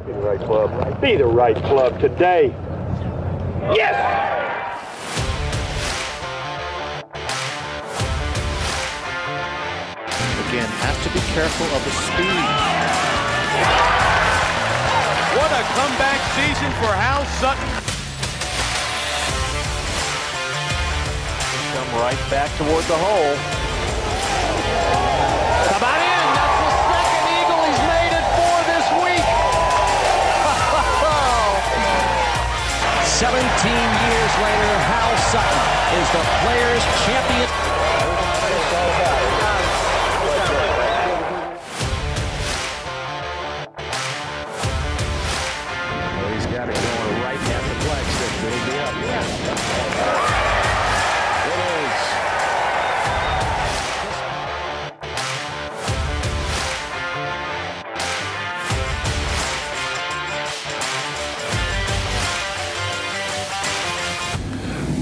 Be the right club. Be the right club today. Yes! Again, has to be careful of the speed. What a comeback season for Hal Sutton. Come right back toward the hole. Come on in. That's the second eagle he's made it for this week. 17 years later, Hal Sutton is the Players' champion. He's got it going right at the flagstick. It'll be up. It is.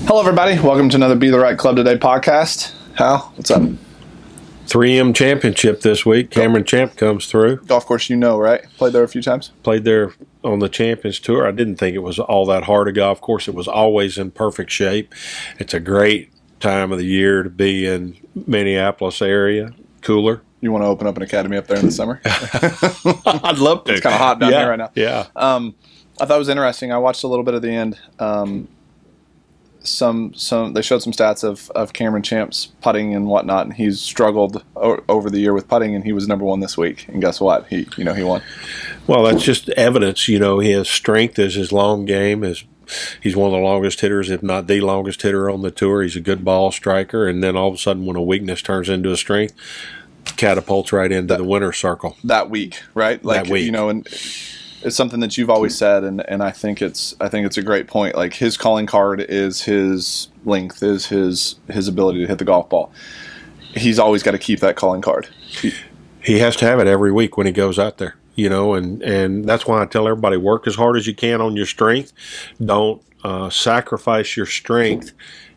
Hello, everybody. Welcome to another Be the Right Club Today podcast. Hal, what's up? 3M Championship this week. Cameron Champ comes through. Golf course you know, right? Played there a few times? Played there on the Champions Tour. I didn't think it was all that hard a golf course. It was always in perfect shape. It's a great time of the year to be in Minneapolis area. Cooler. You want to open up an academy up there in the summer? I'd love to. It's kind of hot down here right now. Yeah. I thought it was interesting. I watched a little bit of the end. They showed some stats of Cameron Champ's putting and whatnot, and he's struggled over the year with putting, and he was number one this week. And guess what? He won. Well, that's just evidence. His strength is his long game. He's one of the longest hitters, if not the longest hitter on the tour. He's a good ball striker, and then all of a sudden, when a weakness turns into a strength, catapults right into the winner's circle. That week, right? That week. And it's something that you've always said, and I think it's a great point. Like, his calling card is his length, is his ability to hit the golf ball. He's always got to keep that calling card. He has to have it every week when he goes out there, and that's why I tell everybody, work as hard as you can on your strength. Don't sacrifice your strength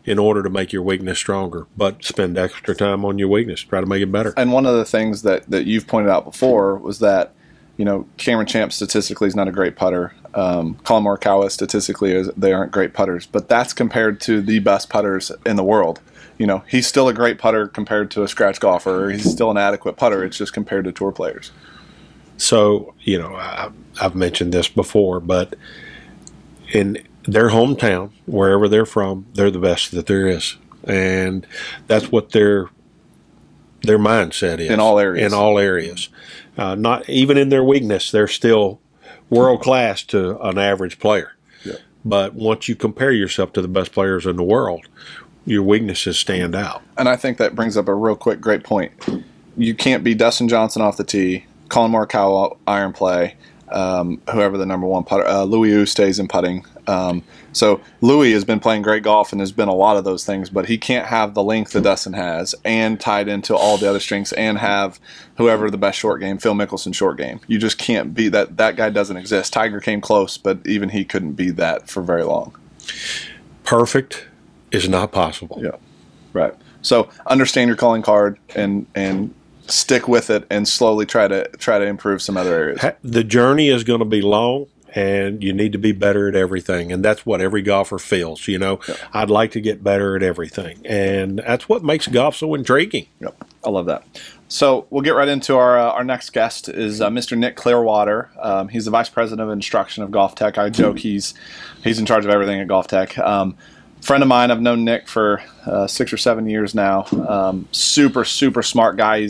in order to make your weakness stronger, but spend extra time on your weakness. Try to make it better. And one of the things that you've pointed out before was that, Cameron Champ statistically is not a great putter. Colin Morikawa statistically they aren't great putters, but that's compared to the best putters in the world. He's still a great putter compared to a scratch golfer. He's still an adequate putter. It's just compared to tour players. So, I've mentioned this before, but in their hometown, wherever they're from, they're the best that there is. And that's what their mindset is. In all areas. In all areas. Not even in their weakness, they're still world class to an average player. Yeah. But once you compare yourself to the best players in the world, your weaknesses stand out. And I think that brings up a real quick, great point. You can't be Dustin Johnson off the tee, Colin Morikawa iron play, whoever the number one putter. Louis Wu stays in putting. So Louis has been playing great golf and has been a lot of those things, but he can't have the length that Dustin has and tied into all the other strengths and have whoever the best short game, Phil Mickelson short game. You just can't be that. That guy doesn't exist. Tiger came close, but even he couldn't be that for very long. Perfect is not possible. Yeah, right. So understand your calling card and stick with it and slowly try to improve some other areas. The journey is going to be long, and you need to be better at everything, and that's what every golfer feels. Yeah. I'd like to get better at everything, and that's what makes golf so intriguing. Yep, I love that. So we'll get right into our next guest is Mr. Nick Clearwater. He's the Vice President of Instruction of Golf Tech. I joke he's in charge of everything at Golf Tech. Friend of mine, I've known Nick for 6 or 7 years now. Super smart guy.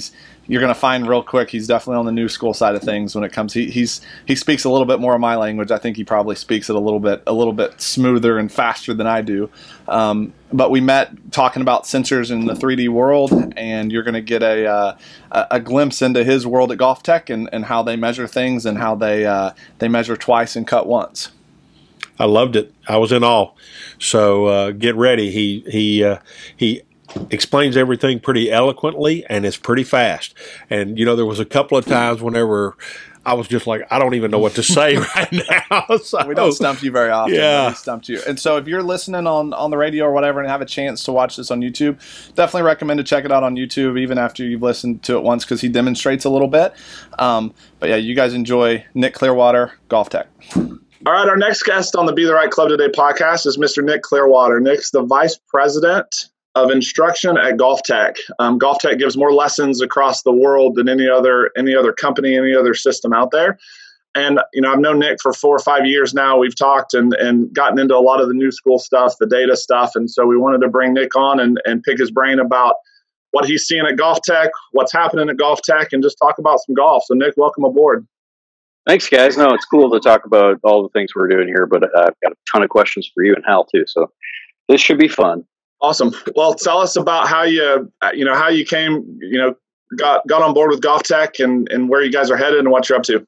You're going to find real quick he's definitely on the new school side of things when it comes. He speaks a little bit more of my language. I think he probably speaks it a little bit smoother and faster than I do. But we met talking about sensors in the 3D world, and you're going to get a glimpse into his world at Golf Tech and how they measure things and how they measure twice and cut once. I loved it. I was in awe. So get ready. He explains everything pretty eloquently, and it's pretty fast. And there was a couple of times whenever I was just like, I don't even know what to say right now. So, we don't stump you very often. Yeah. We stumped you. And so if you're listening on the radio or whatever and have a chance to watch this on YouTube, definitely recommend to check it out on YouTube even after you've listened to it once, because he demonstrates a little bit. But yeah, you guys enjoy Nick Clearwater, Golf Tech. All right, our next guest on the Be the Right Club Today podcast is Mr. Nick Clearwater. Nick's the Vice President of Instruction at Golf Tech. Golf Tech gives more lessons across the world than any other company, any other system out there. And, I've known Nick for 4 or 5 years now. We've talked and gotten into a lot of the new school stuff, the data stuff. And so we wanted to bring Nick on and pick his brain about what he's seeing at Golf Tech, what's happening at Golf Tech, and just talk about some golf. So, Nick, welcome aboard. Thanks, guys. No, it's cool to talk about all the things we're doing here, but I've got a ton of questions for you and Hal too. So this should be fun. Awesome. Well, tell us about how you came, got on board with Golf Tech and where you guys are headed and what you're up to.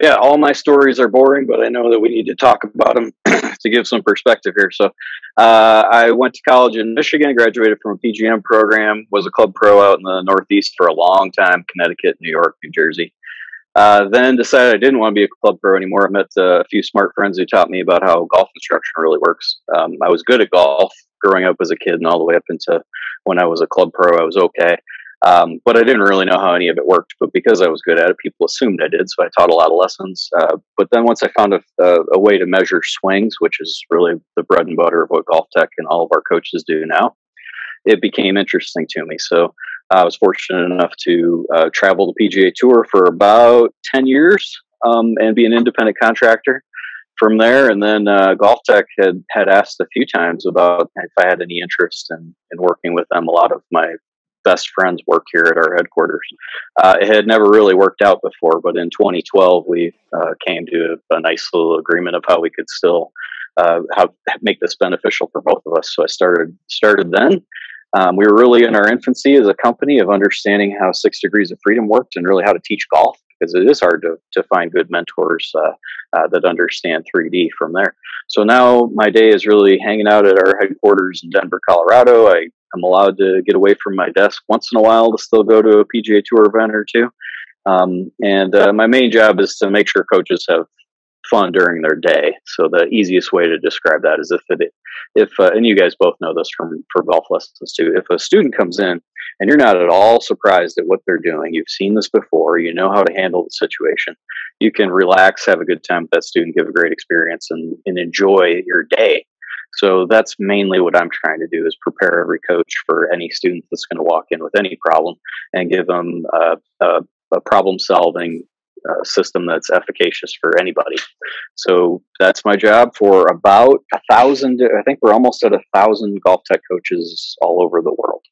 Yeah, all my stories are boring, but I know that we need to talk about them to give some perspective here. So I went to college in Michigan, graduated from a PGM program, was a club pro out in the Northeast for a long time, Connecticut, New York, New Jersey. Then decided I didn't want to be a club pro anymore. I met a few smart friends who taught me about how golf instruction really works. I was good at golf growing up as a kid and all the way up into when I was a club pro, I was okay. But I didn't really know how any of it worked. But because I was good at it, people assumed I did. So I taught a lot of lessons. But then once I found a way to measure swings, which is really the bread and butter of what Golf Tech and all of our coaches do now, it became interesting to me. So I was fortunate enough to travel the PGA Tour for about 10 years and be an independent contractor from there. And then Golf Tech had asked a few times about if I had any interest in working with them. A lot of my best friends work here at our headquarters. It had never really worked out before, but in 2012, we came to a nice little agreement of how we could still make this beneficial for both of us. So I started then. We were really in our infancy as a company of understanding how 6 Degrees of Freedom worked and really how to teach golf, because it is hard to find good mentors that understand 3D from there. So now my day is really hanging out at our headquarters in Denver, Colorado. I am allowed to get away from my desk once in a while to still go to a PGA Tour event or two. My main job is to make sure coaches have fun during their day. So the easiest way to describe that is if and you guys both know this for golf lessons too, if a student comes in and you're not at all surprised at what they're doing, you've seen this before, you know how to handle the situation, you can relax, have a good time with that student, give a great experience and enjoy your day. So that's mainly what I'm trying to do, is prepare every coach for any student that's going to walk in with any problem and give them a problem solving system that's efficacious for anybody. So that's my job for about 1,000. I think we're almost at 1,000 Golf Tech coaches all over the world.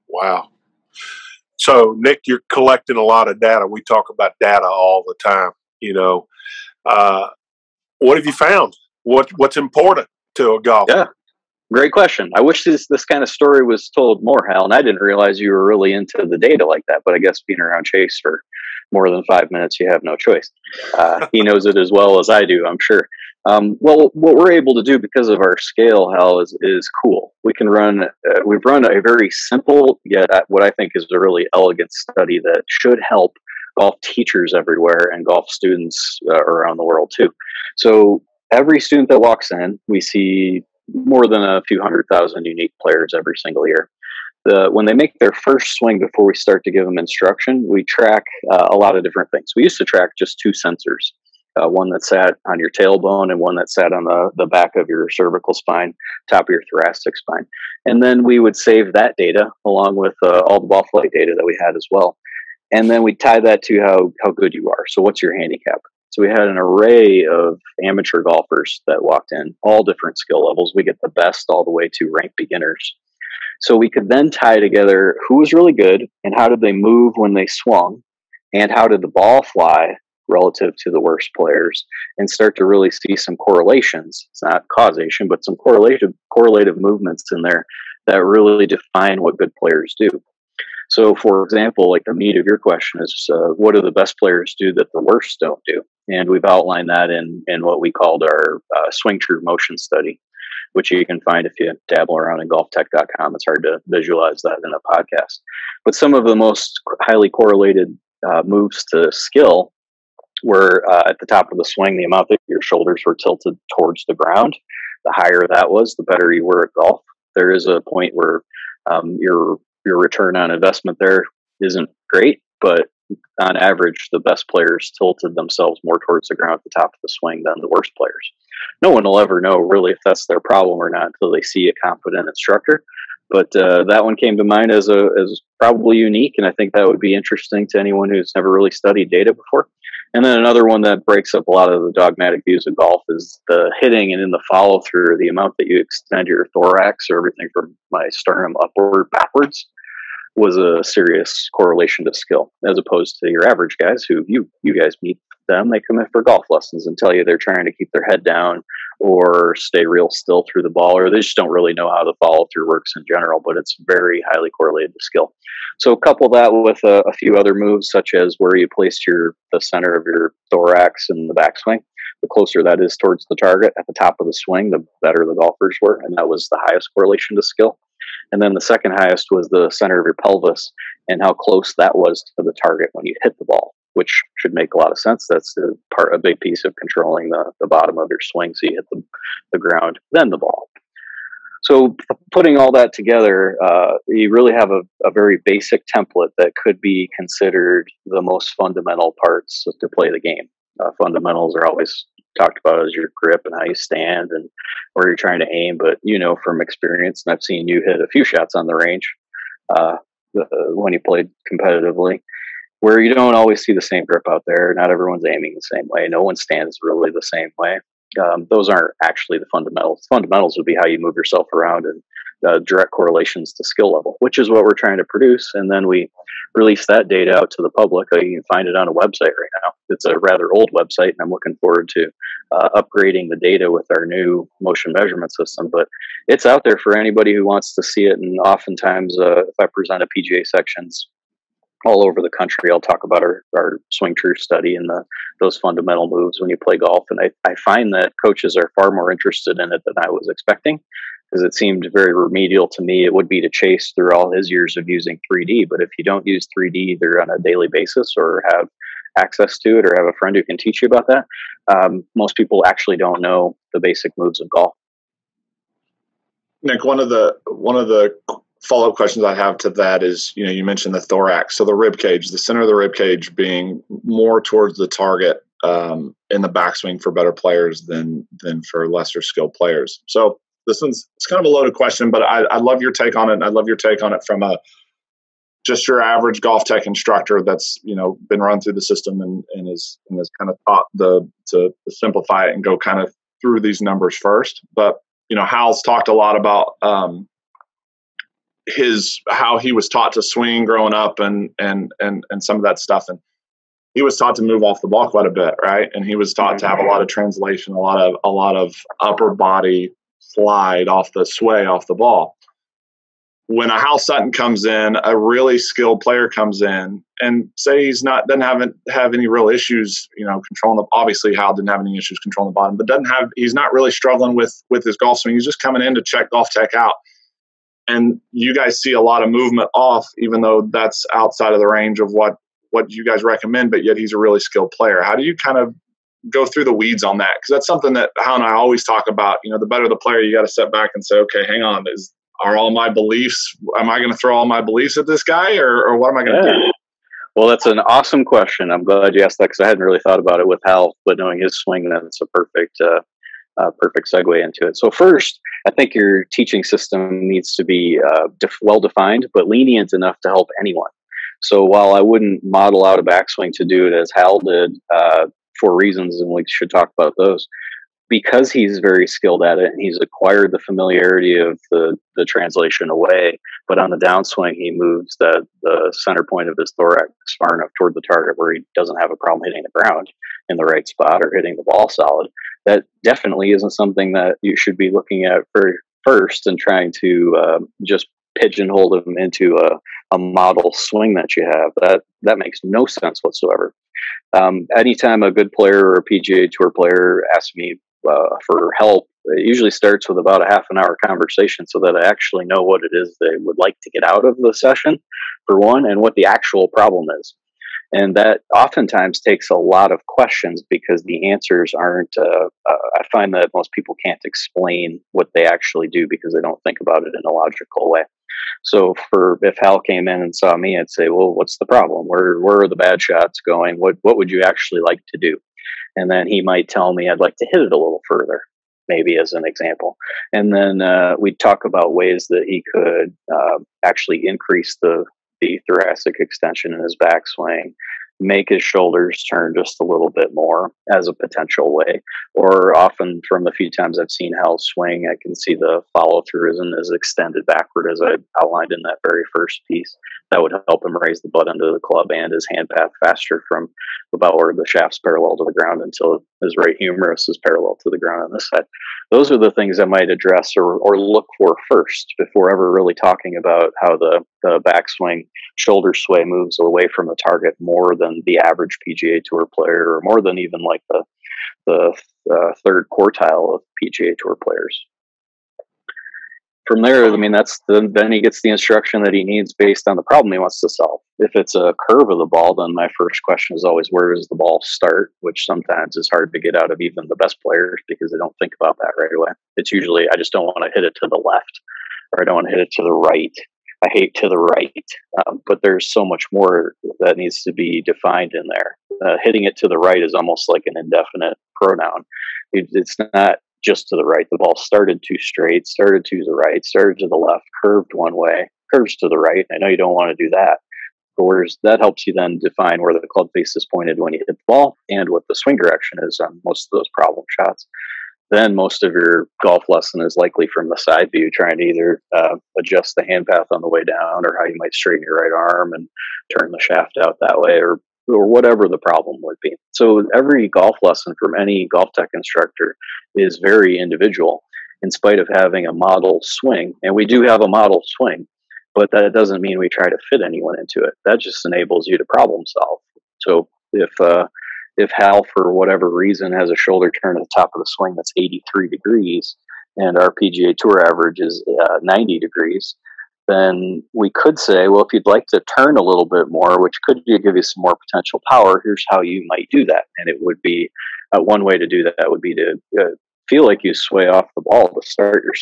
Wow. So Nick, you're collecting a lot of data. We talk about data all the time. What have you found? What's important to a golfer? Yeah. Great question. I wish this kind of story was told more, Hal, and I didn't realize you were really into the data like that, but I guess being around Chase for more than 5 minutes, you have no choice. He knows it as well as I do, I'm sure. Well, what we're able to do because of our scale, Hal, is cool. We've run a very simple, yet what I think is a really elegant study that should help golf teachers everywhere and golf students around the world too. So every student that walks in, we see more than a few 100,000 unique players every single year. When they make their first swing before we start to give them instruction, we track a lot of different things. We used to track just 2 sensors, one that sat on your tailbone and one that sat on the back of your cervical spine, top of your thoracic spine. And then we would save that data along with all the ball flight data that we had as well. And then we tie that to how good you are. So what's your handicap? So we had an array of amateur golfers that walked in, all different skill levels. We get the best all the way to ranked beginners. So we could then tie together who was really good and how did they move when they swung and how did the ball fly relative to the worst players, and start to really see some correlations. It's not causation, but some correlative movements in there that really define what good players do. So, for example, like the meat of your question is, what do the best players do that the worst don't do? And we've outlined that in what we called our Swing True Motion study, which you can find if you dabble around in golftech.com. It's hard to visualize that in a podcast. But some of the most highly correlated moves to skill were at the top of the swing, the amount that your shoulders were tilted towards the ground, the higher that was, the better you were at golf. There is a point where your return on investment there isn't great, but on average, the best players tilted themselves more towards the ground at the top of the swing than the worst players. No one will ever know really if that's their problem or not until they see a competent instructor. But that one came to mind as probably unique, and I think that would be interesting to anyone who's never really studied data before. And then another one that breaks up a lot of the dogmatic views of golf is the hitting and in the follow through, the amount that you extend your thorax, or everything from my sternum upward, backwards, was a serious correlation to skill, as opposed to your average guys who you guys meet them. They come in for golf lessons and tell you they're trying to keep their head down or stay real still through the ball, or they just don't really know how the follow through works in general, but it's very highly correlated to skill. So couple that with a few other moves, such as where you place the center of your thorax in the backswing. The closer that is towards the target at the top of the swing, the better the golfers were, and that was the highest correlation to skill. And then the second highest was the center of your pelvis and how close that was to the target when you hit the ball, which should make a lot of sense. That's a big piece of controlling the bottom of your swing, so you hit the ground, then the ball. So putting all that together, you really have a very basic template that could be considered the most fundamental parts to play the game. Fundamentals are always talked about as your grip and how you stand and where you're trying to aim, but from experience, and I've seen you hit a few shots on the range when you played competitively, where you don't always see the same grip out there. Not everyone's aiming the same way. No one stands really the same way. Those aren't actually the fundamentals. Fundamentals would be how you move yourself around and direct correlations to skill level, which is what we're trying to produce. And then we release that data out to the public. You can find it on a website right now. It's a rather old website, and I'm looking forward to upgrading the data with our new motion measurement system. But it's out there for anybody who wants to see it. And oftentimes, if I present at PGA sections all over the country, I'll talk about our swing truth study and those fundamental moves when you play golf. And I find that coaches are far more interested in it than I was expecting, because it seemed very remedial to me. It would be to Chase through all his years of using 3D. But if you don't use 3D either on a daily basis or have access to it or have a friend who can teach you about that, most people actually don't know the basic moves of golf. Nick, one of the follow-up questions I have to that is, you mentioned the thorax. So the rib cage, the center of the rib cage being more towards the target in the backswing for better players than for lesser skilled players. So it's kind of a loaded question, but I love your take on it. And I love your take on it from just your average golf tech instructor that's, been run through the system and is kind of taught to simplify it and go kind of through these numbers first. But, Hal's talked a lot about how he was taught to swing growing up and some of that stuff. And he was taught to move off the ball quite a bit, right? And he was taught to have a lot of translation, a lot of upper body slide off the sway off the ball. When a Hal Sutton comes in, a really skilled player comes in, and say doesn't have any real issues, controlling obviously Hal didn't have any issues controlling the bottom, but he's not really struggling with his golf swing. He's just coming in to check golf tech out. And you guys see a lot of movement off, even though that's outside of the range of what you guys recommend, but yet he's a really skilled player. How do you kind of go through the weeds on that? Because that's something that Hal and I always talk about. The better the player, you got to step back and say, okay, hang on, are all my beliefs, am I going to throw all my beliefs at this guy, or what am I going to do? Well, that's an awesome question. I'm glad you asked that, because I hadn't really thought about it with Hal, but knowing his swing, that's a perfect segue into it. So first, I think your teaching system needs to be well-defined, but lenient enough to help anyone. So while I wouldn't model out a backswing to do it as Hal did, for reasons, and we should talk about those, because he's very skilled at it and he's acquired the familiarity of the translation away, but on the downswing, he moves the center point of his thorax far enough toward the target where he doesn't have a problem hitting the ground in the right spot or hitting the ball solid. That definitely isn't something that you should be looking at first and trying to just pigeonhole him into a model swing that you have. That makes no sense whatsoever. Anytime a good player or a PGA Tour player asks me for help, it usually starts with about a half an hour conversation so that I actually know what it is they would like to get out of the session, for one, and what the actual problem is. And that oftentimes takes a lot of questions because the answers aren't, I find that most people can't explain what they actually do because they don't think about it in a logical way. So if Hal came in and saw me, I'd say, well, what's the problem? Where are the bad shots going? What would you actually like to do? And then he might tell me, I'd like to hit it a little further, maybe as an example. And then we'd talk about ways that he could actually increase the thoracic extension in his backswing, make his shoulders turn just a little bit more as a potential way. Or often from the few times I've seen Hal swing, I can see the follow through isn't as extended backward as I outlined in that very first piece. That would help him raise the butt end of the club and his hand path faster from about where the shaft's parallel to the ground until his right humerus is parallel to the ground on this side. Those are the things I might address or look for first before ever really talking about how the backswing shoulder sway moves away from the target more than the average PGA Tour player, or more than even like the third quartile of PGA Tour players. From there, I mean, then he gets the instruction that he needs based on the problem he wants to solve. If it's a curve of the ball, then my first question is always, where does the ball start? Which sometimes is hard to get out of even the best players because they don't think about that right away. It's usually, I just don't want to hit it to the left, or I don't want to hit it to the right. I hate to the right, but there's so much more that needs to be defined in there. Hitting it to the right is almost like an indefinite pronoun. It's not just to the right. The ball started too straight, started to the right, started to the left, curved one way, curves to the right. I know you don't want to do that, but that helps you then define where the club face is pointed when you hit the ball and what the swing direction is on most of those problem shots. Then most of your golf lesson is likely from the side view, trying to either adjust the hand path on the way down, or how you might straighten your right arm and turn the shaft out that way, or whatever the problem would be. So every golf lesson from any GolfTec instructor is very individual, in spite of having a model swing. And we do have a model swing, but that doesn't mean we try to fit anyone into it. That just enables you to problem solve. So if Hal, for whatever reason, has a shoulder turn at the top of the swing that's 83 degrees, and our PGA Tour average is 90 degrees, then we could say, well, if you'd like to turn a little bit more, which could give you some more potential power, here's how you might do that. And it would be one way to do that would be to feel like you sway off the ball to start your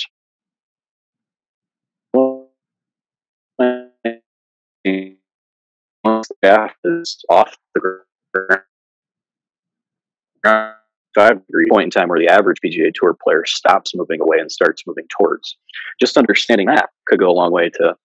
once the shaft is off the ground, 5-degree point in time where the average PGA Tour player stops moving away and starts moving towards. Just understanding that could go a long way to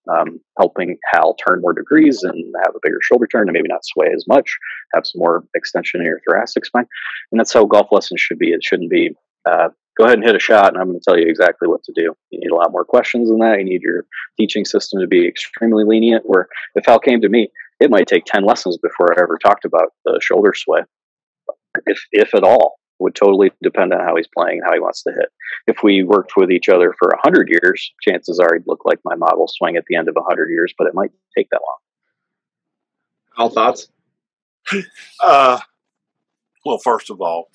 helping Hal turn more degrees and have a bigger shoulder turn and maybe not sway as much, have some more extension in your thoracic spine. And that's how golf lessons should be. It shouldn't be, go ahead and hit a shot and I'm going to tell you exactly what to do. You need a lot more questions than that. You need your teaching system to be extremely lenient, where if Hal came to me, it might take 10 lessons before I ever talked about the shoulder sway, if at all. Would totally depend on how he's playing and how he wants to hit. If we worked with each other for 100 years, chances are he'd look like my model swing at the end of 100 years, but it might take that long. All thoughts? Well, first of all,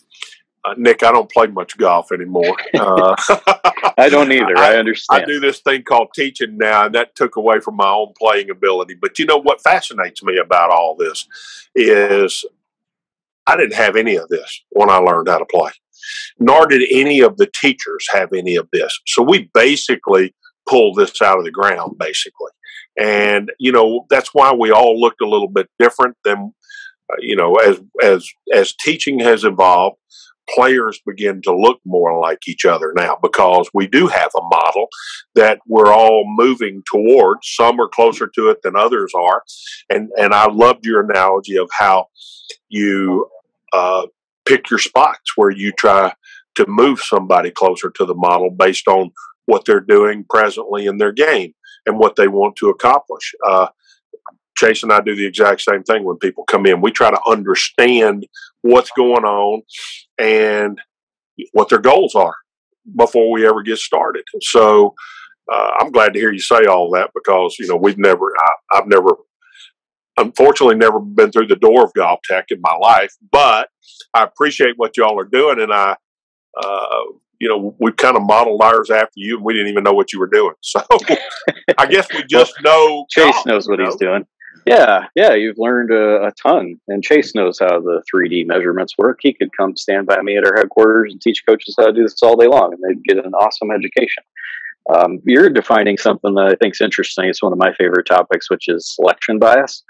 Nick, I don't play much golf anymore. I don't either. I understand. I do this thing called teaching now, and that took away from my own playing ability. But you know what fascinates me about all this is I didn't have any of this when I learned how to play, nor did any of the teachers have any of this. So we basically pulled this out of the ground, basically. And, you know, that's why we all looked a little bit different than, you know, as teaching has evolved, players begin to look more like each other now, because we do have a model that we're all moving towards. Some are closer to it than others are. And I loved your analogy of how you pick your spots where you try to move somebody closer to the model based on what they're doing presently in their game and what they want to accomplish. Chase and I do the exact same thing when people come in. We try to understand what's going on and what their goals are before we ever get started. So I'm glad to hear you say all that, because, you know, I've never, unfortunately, never been through the door of GolfTec in my life, but I appreciate what y'all are doing. And you know, we've kind of modeled ours after you, and we didn't even know what you were doing. So I guess we just know Chase knows what he's doing. Yeah, you've learned a ton. And Chase knows how the 3D measurements work. He could come stand by me at our headquarters and teach coaches how to do this all day long, and they'd get an awesome education. You're defining something that I think is interesting. It's one of my favorite topics, which is selection bias.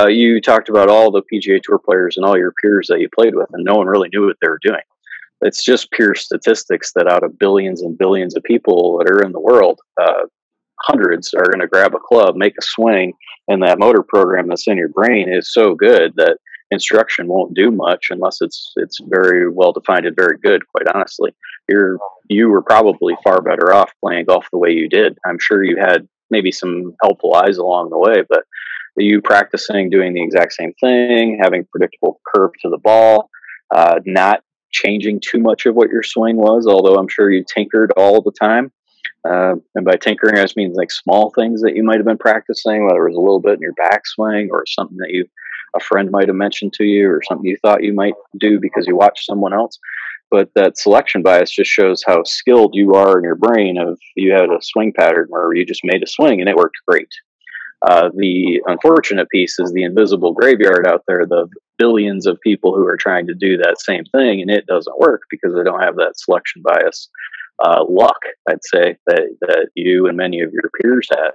You talked about all the PGA Tour players and all your peers that you played with, and no one really knew what they were doing. It's just pure statistics that out of billions and billions of people that are in the world, hundreds are going to grab a club, make a swing, and that motor program that's in your brain is so good that instruction won't do much unless it's very well defined and very good. Quite honestly, you were probably far better off playing golf the way you did. I'm sure you had maybe some helpful eyes along the way, but you practicing doing the exact same thing, having predictable curve to the ball, not changing too much of what your swing was, although I'm sure you tinkered all the time. And by tinkering, I just mean like small things that you might have been practicing, whether it was a little bit in your backswing or something that a friend might have mentioned to you, or something you thought you might do because you watched someone else. But that selection bias just shows how skilled you are in your brain. Of you had a swing pattern where you just made a swing and it worked great. The unfortunate piece is the invisible graveyard out there, the billions of people who are trying to do that same thing, and it doesn't work because they don't have that selection bias luck, I'd say, that you and many of your peers had.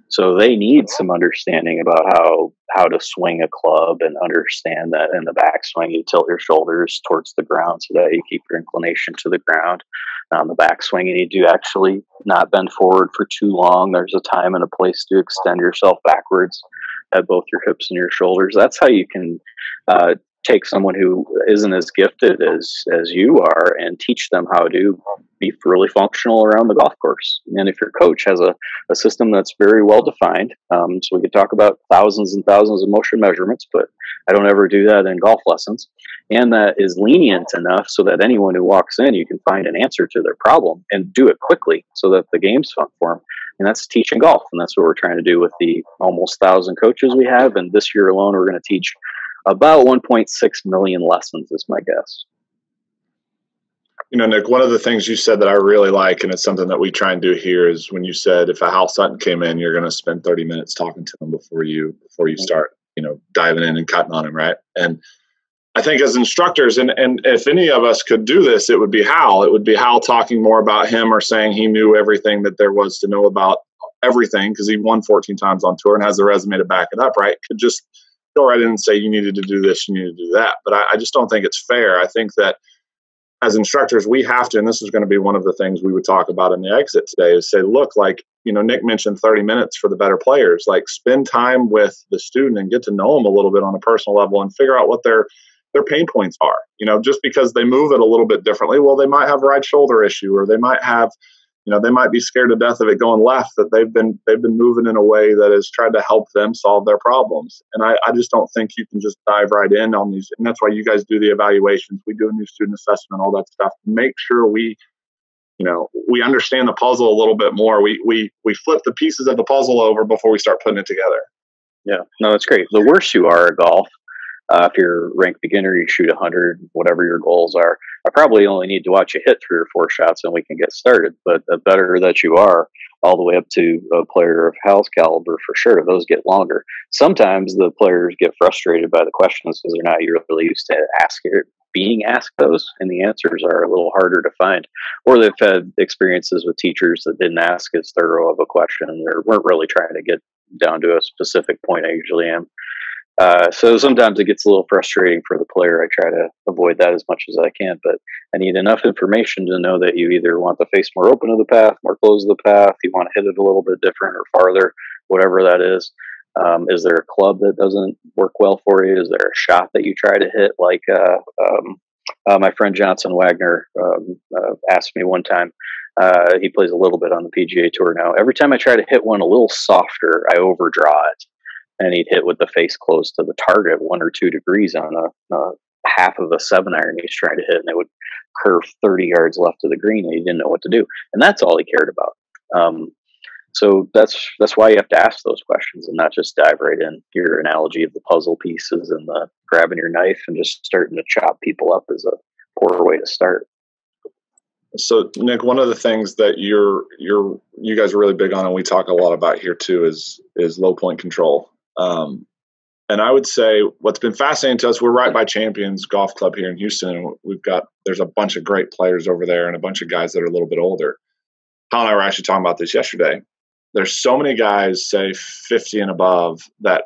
So they need some understanding about how to swing a club, and understand that in the backswing you tilt your shoulders towards the ground so that you keep your inclination to the ground. On the backswing you need to actually not bend forward for too long. There's a time and a place to extend yourself backwards at both your hips and your shoulders. That's how you can take someone who isn't as gifted as you are and teach them how to be really functional around the golf course. And if your coach has a system that's very well defined, so we could talk about thousands and thousands of motion measurements, but I don't ever do that in golf lessons. And that is lenient enough so that anyone who walks in, you can find an answer to their problem and do it quickly so that the game's fun for them. And that's teaching golf. And that's what we're trying to do with the almost 1,000 coaches we have. And this year alone, we're going to teach about 1.6 million lessons is my guess. You know, Nick, one of the things you said that I really like, and it's something that we try and do here, is when you said if a Hal Sutton came in, you're going to spend 30 minutes talking to him before you start, diving in and cutting on him, right? And I think as instructors, and if any of us could do this, it would be Hal. It would be Hal talking more about him, or saying he knew everything that there was to know about everything because he won 14 times on tour and has the resume to back it up, right? Could just go right in and say, you needed to do this, you needed to do that. But I just don't think it's fair. I think that as instructors, we have to, and this is going to be one of the things we would talk about in the exit today, is say, look, Nick mentioned 30 minutes for the better players. Like, spend time with the student and get to know them a little bit on a personal level and figure out what their pain points are. Just because they move it a little bit differently, well, they might have a right shoulder issue, or they might have, they might be scared to death of it going left, that they've been moving in a way that has tried to help them solve their problems. And I just don't think you can just dive right in on these. And that's why you guys do the evaluations. We do a new student assessment, all that stuff. Make sure we understand the puzzle a little bit more. We flip the pieces of the puzzle over before we start putting it together. Yeah, no, that's great. The worse you are at golf, if you're ranked beginner, you shoot 100, whatever your goals are, I probably only need to watch you hit 3 or 4 shots and we can get started. But the better that you are, all the way up to a player of Hal's caliber, for sure, those get longer. Sometimes the players get frustrated by the questions because they're not really used to being asked those, and the answers are a little harder to find. Or they've had experiences with teachers that didn't ask as thorough of a question, and they weren't really trying to get down to a specific point. I usually am. So sometimes it gets a little frustrating for the player. I try to avoid that as much as I can, but I need enough information to know that you either want the face more open to the path, more close to the path, you want to hit it a little bit different or farther, whatever that is. Is there a club that doesn't work well for you? Is there a shot that you try to hit? Like my friend Johnson Wagner asked me one time, he plays a little bit on the PGA Tour now. Every time I try to hit one a little softer, I overdraw it. And he'd hit with the face close to the target, 1 or 2 degrees on a half of a 7-iron he's trying to hit, and it would curve 30 yards left of the green, and he didn't know what to do. And that's all he cared about. So that's why you have to ask those questions and not just dive right in. Your analogy of the puzzle pieces and the grabbing your knife and just starting to chop people up is a poor way to start. So, Nick, one of the things that you guys are really big on, and we talk a lot about here too, is low point control. And I would say what's been fascinating to us, we're right by Champions Golf Club here in Houston, and there's a bunch of great players over there and a bunch of guys that are a little bit older. Hal and I were actually talking about this yesterday. There's so many guys, say 50 and above, that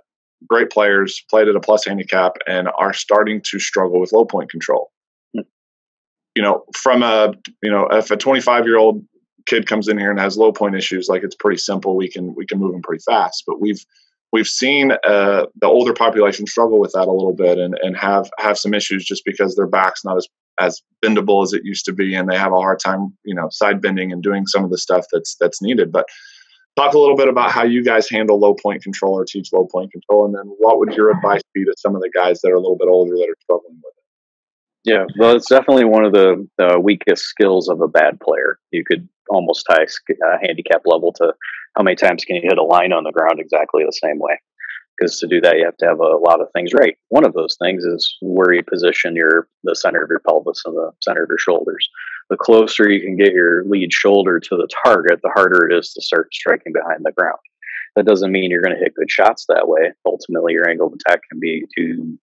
great players, played at a plus handicap, and are starting to struggle with low point control. You know, if a 25-year-old kid comes in here and has low point issues, like, it's pretty simple. We can move them pretty fast. But we've seen the older population struggle with that a little bit and have some issues just because their back's not as bendable as it used to be, and they have a hard time, side bending and doing some of the stuff that's needed. But talk a little bit about how you guys handle low point control or teach low point control, and then what would your advice be to some of the guys that are a little bit older that are struggling with it? Yeah, well, it's definitely one of the weakest skills of a bad player. You could almost tie handicap level to how many times can you hit a line on the ground exactly the same way. Because to do that, you have to have a lot of things right. One of those things is where you position the center of your pelvis and the center of your shoulders. The closer you can get your lead shoulder to the target, the harder it is to start striking behind the ground. That doesn't mean you're going to hit good shots that way. Ultimately, your angle of attack can be too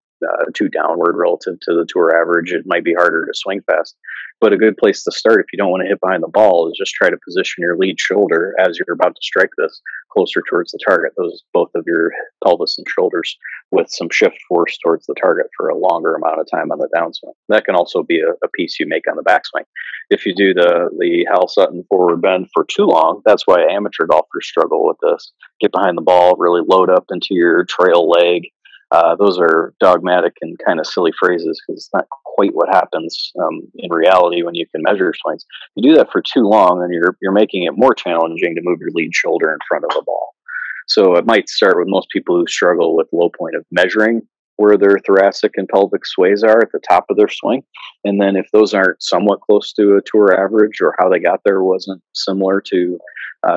downward relative to the tour average. It might be harder to swing fast. But a good place to start, if you don't want to hit behind the ball, is just try to position your lead shoulder as you're about to strike this closer towards the target. Both of your pelvis and shoulders with some shift force towards the target for a longer amount of time on the downswing. That can also be a piece you make on the backswing. If you do the Hal Sutton forward bend for too long, that's why amateur golfers struggle with this. Get behind the ball, really load up into your trail leg. Those are dogmatic and kind of silly phrases because it's not quite what happens in reality when you can measure swings. You do that for too long, and you're making it more challenging to move your lead shoulder in front of the ball. So it might start with most people who struggle with low point of measuring where their thoracic and pelvic sways are at the top of their swing. And then if those aren't somewhat close to a tour average, or how they got there wasn't similar to,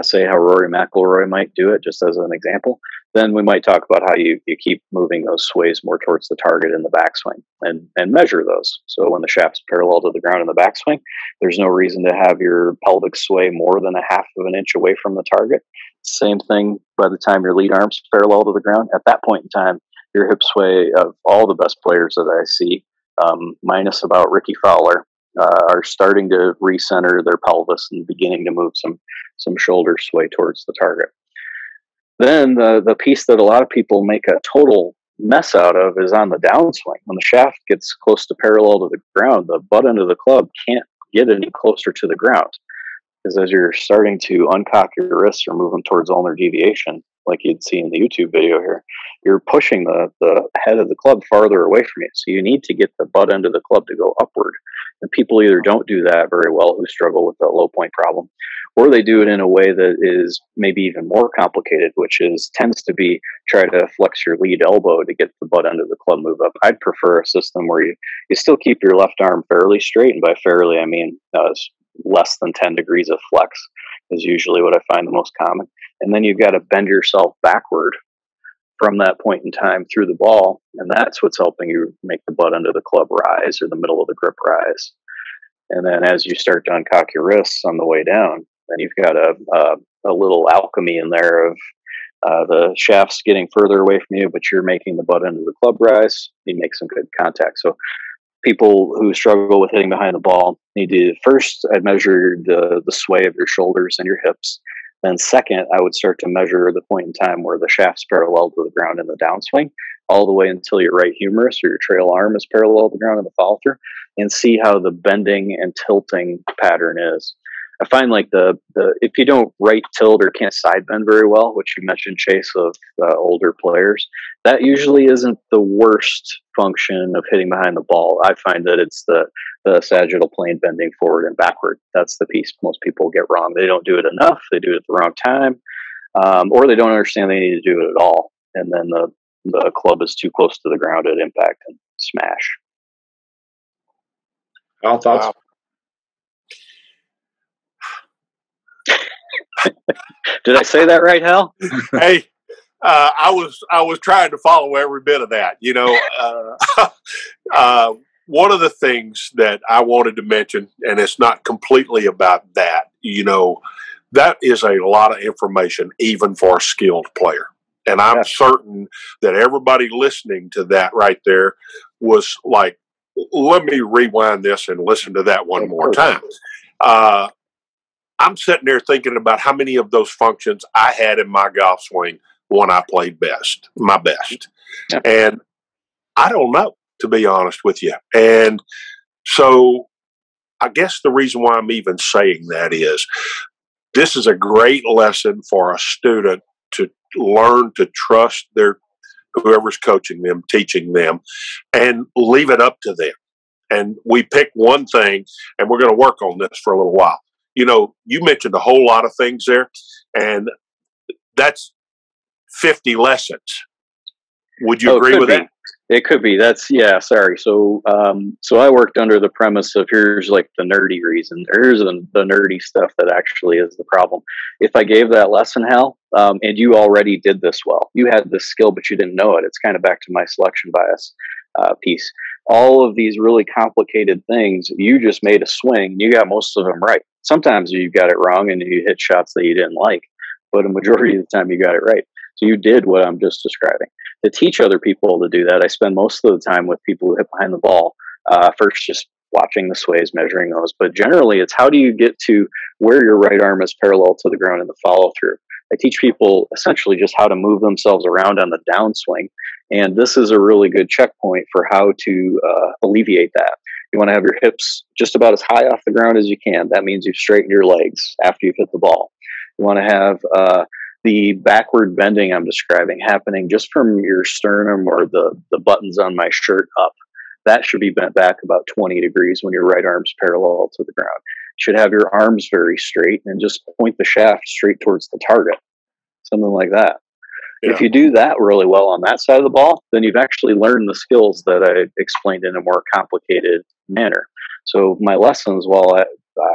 say, how Rory McIlroy might do it, just as an example, then we might talk about how you keep moving those sways more towards the target in the backswing and measure those. So when the shaft's parallel to the ground in the backswing, there's no reason to have your pelvic sway more than a half of an inch away from the target. Same thing by the time your lead arm's parallel to the ground. At that point in time, your hip sway of all the best players that I see, minus about Ricky Fowler, are starting to recenter their pelvis and beginning to move some shoulder sway towards the target. Then the piece that a lot of people make a total mess out of is on the downswing. When the shaft gets close to parallel to the ground, the butt end of the club can't get any closer to the ground. Because as you're starting to uncock your wrists or move them towards ulnar deviation, like you'd see in the YouTube video here, you're pushing the head of the club farther away from you. So you need to get the butt end of the club to go upward. And people either don't do that very well, who struggle with the low point problem, or they do it in a way that is maybe even more complicated, which tends to be try to flex your lead elbow to get the butt end of the club move up. I'd prefer a system where you still keep your left arm fairly straight, and by fairly I mean less than 10 degrees of flex is usually what I find the most common. And then you've got to bend yourself backward from that point in time through the ball, and that's what's helping you make the butt end of the club rise or the middle of the grip rise. And then as you start to uncock your wrists on the way down, then you've got a little alchemy in there of the shaft's getting further away from you, but you're making the butt end of the club rise. You make some good contact. So people who struggle with hitting behind the ball need to first, I'd measure the sway of your shoulders and your hips. Then second, I would start to measure the point in time where the shaft's parallel to the ground in the downswing, all the way until your right humerus or your trail arm is parallel to the ground in the follow through, and see how the bending and tilting pattern is. I find like if you don't right tilt or can't side bend very well, which you mentioned, Chase, of older players, that usually isn't the worst function of hitting behind the ball. I find that it's the sagittal plane bending forward and backward. That's the piece most people get wrong. They don't do it enough. They do it at the wrong time, or they don't understand they need to do it at all. And then the club is too close to the ground at impact and smash. Al, thoughts? Wow. Did I say that right, Hal? Hey, I was trying to follow every bit of that. One of the things that I wanted to mention, and it's not completely about that, that is a lot of information even for a skilled player. And I'm certain that everybody listening to that right there was like, let me rewind this and listen to that one more time. I'm sitting there thinking about how many of those functions I had in my golf swing when I played my best. Yeah. And I don't know, to be honest with you. And so I guess the reason why I'm even saying that is this is a great lesson for a student to learn to trust whoever's coaching them, teaching them, and leave it up to them. And we pick one thing, and we're going to work on this for a little while. You know, you mentioned a whole lot of things there, and that's 50 lessons. Would you agree with that? It could be. Sorry. So I worked under the premise of here's like the nerdy reason. Here's the nerdy stuff that actually is the problem. If I gave that lesson, Hal, and you already did this well, you had this skill, but you didn't know it. It's kind of back to my selection bias piece. All of these really complicated things, you just made a swing. You got most of them right. Sometimes you got it wrong and you hit shots that you didn't like, but a majority of the time you got it right. So you did what I'm just describing. To teach other people to do that, I spend most of the time with people who hit behind the ball. First, just watching the sways, measuring those. But generally, it's how do you get to where your right arm is parallel to the ground in the follow through. I teach people essentially just how to move themselves around on the downswing. And this is a really good checkpoint for how to alleviate that. You want to have your hips just about as high off the ground as you can. That means you've straightened your legs after you've hit the ball. You want to have the backward bending I'm describing happening just from your sternum or the buttons on my shirt up. That should be bent back about 20 degrees when your right arm's parallel to the ground. You should have your arms very straight and just point the shaft straight towards the target. Something like that. Yeah. If you do that really well on that side of the ball, then you've actually learned the skills that I explained in a more complicated manner. So my lessons, while I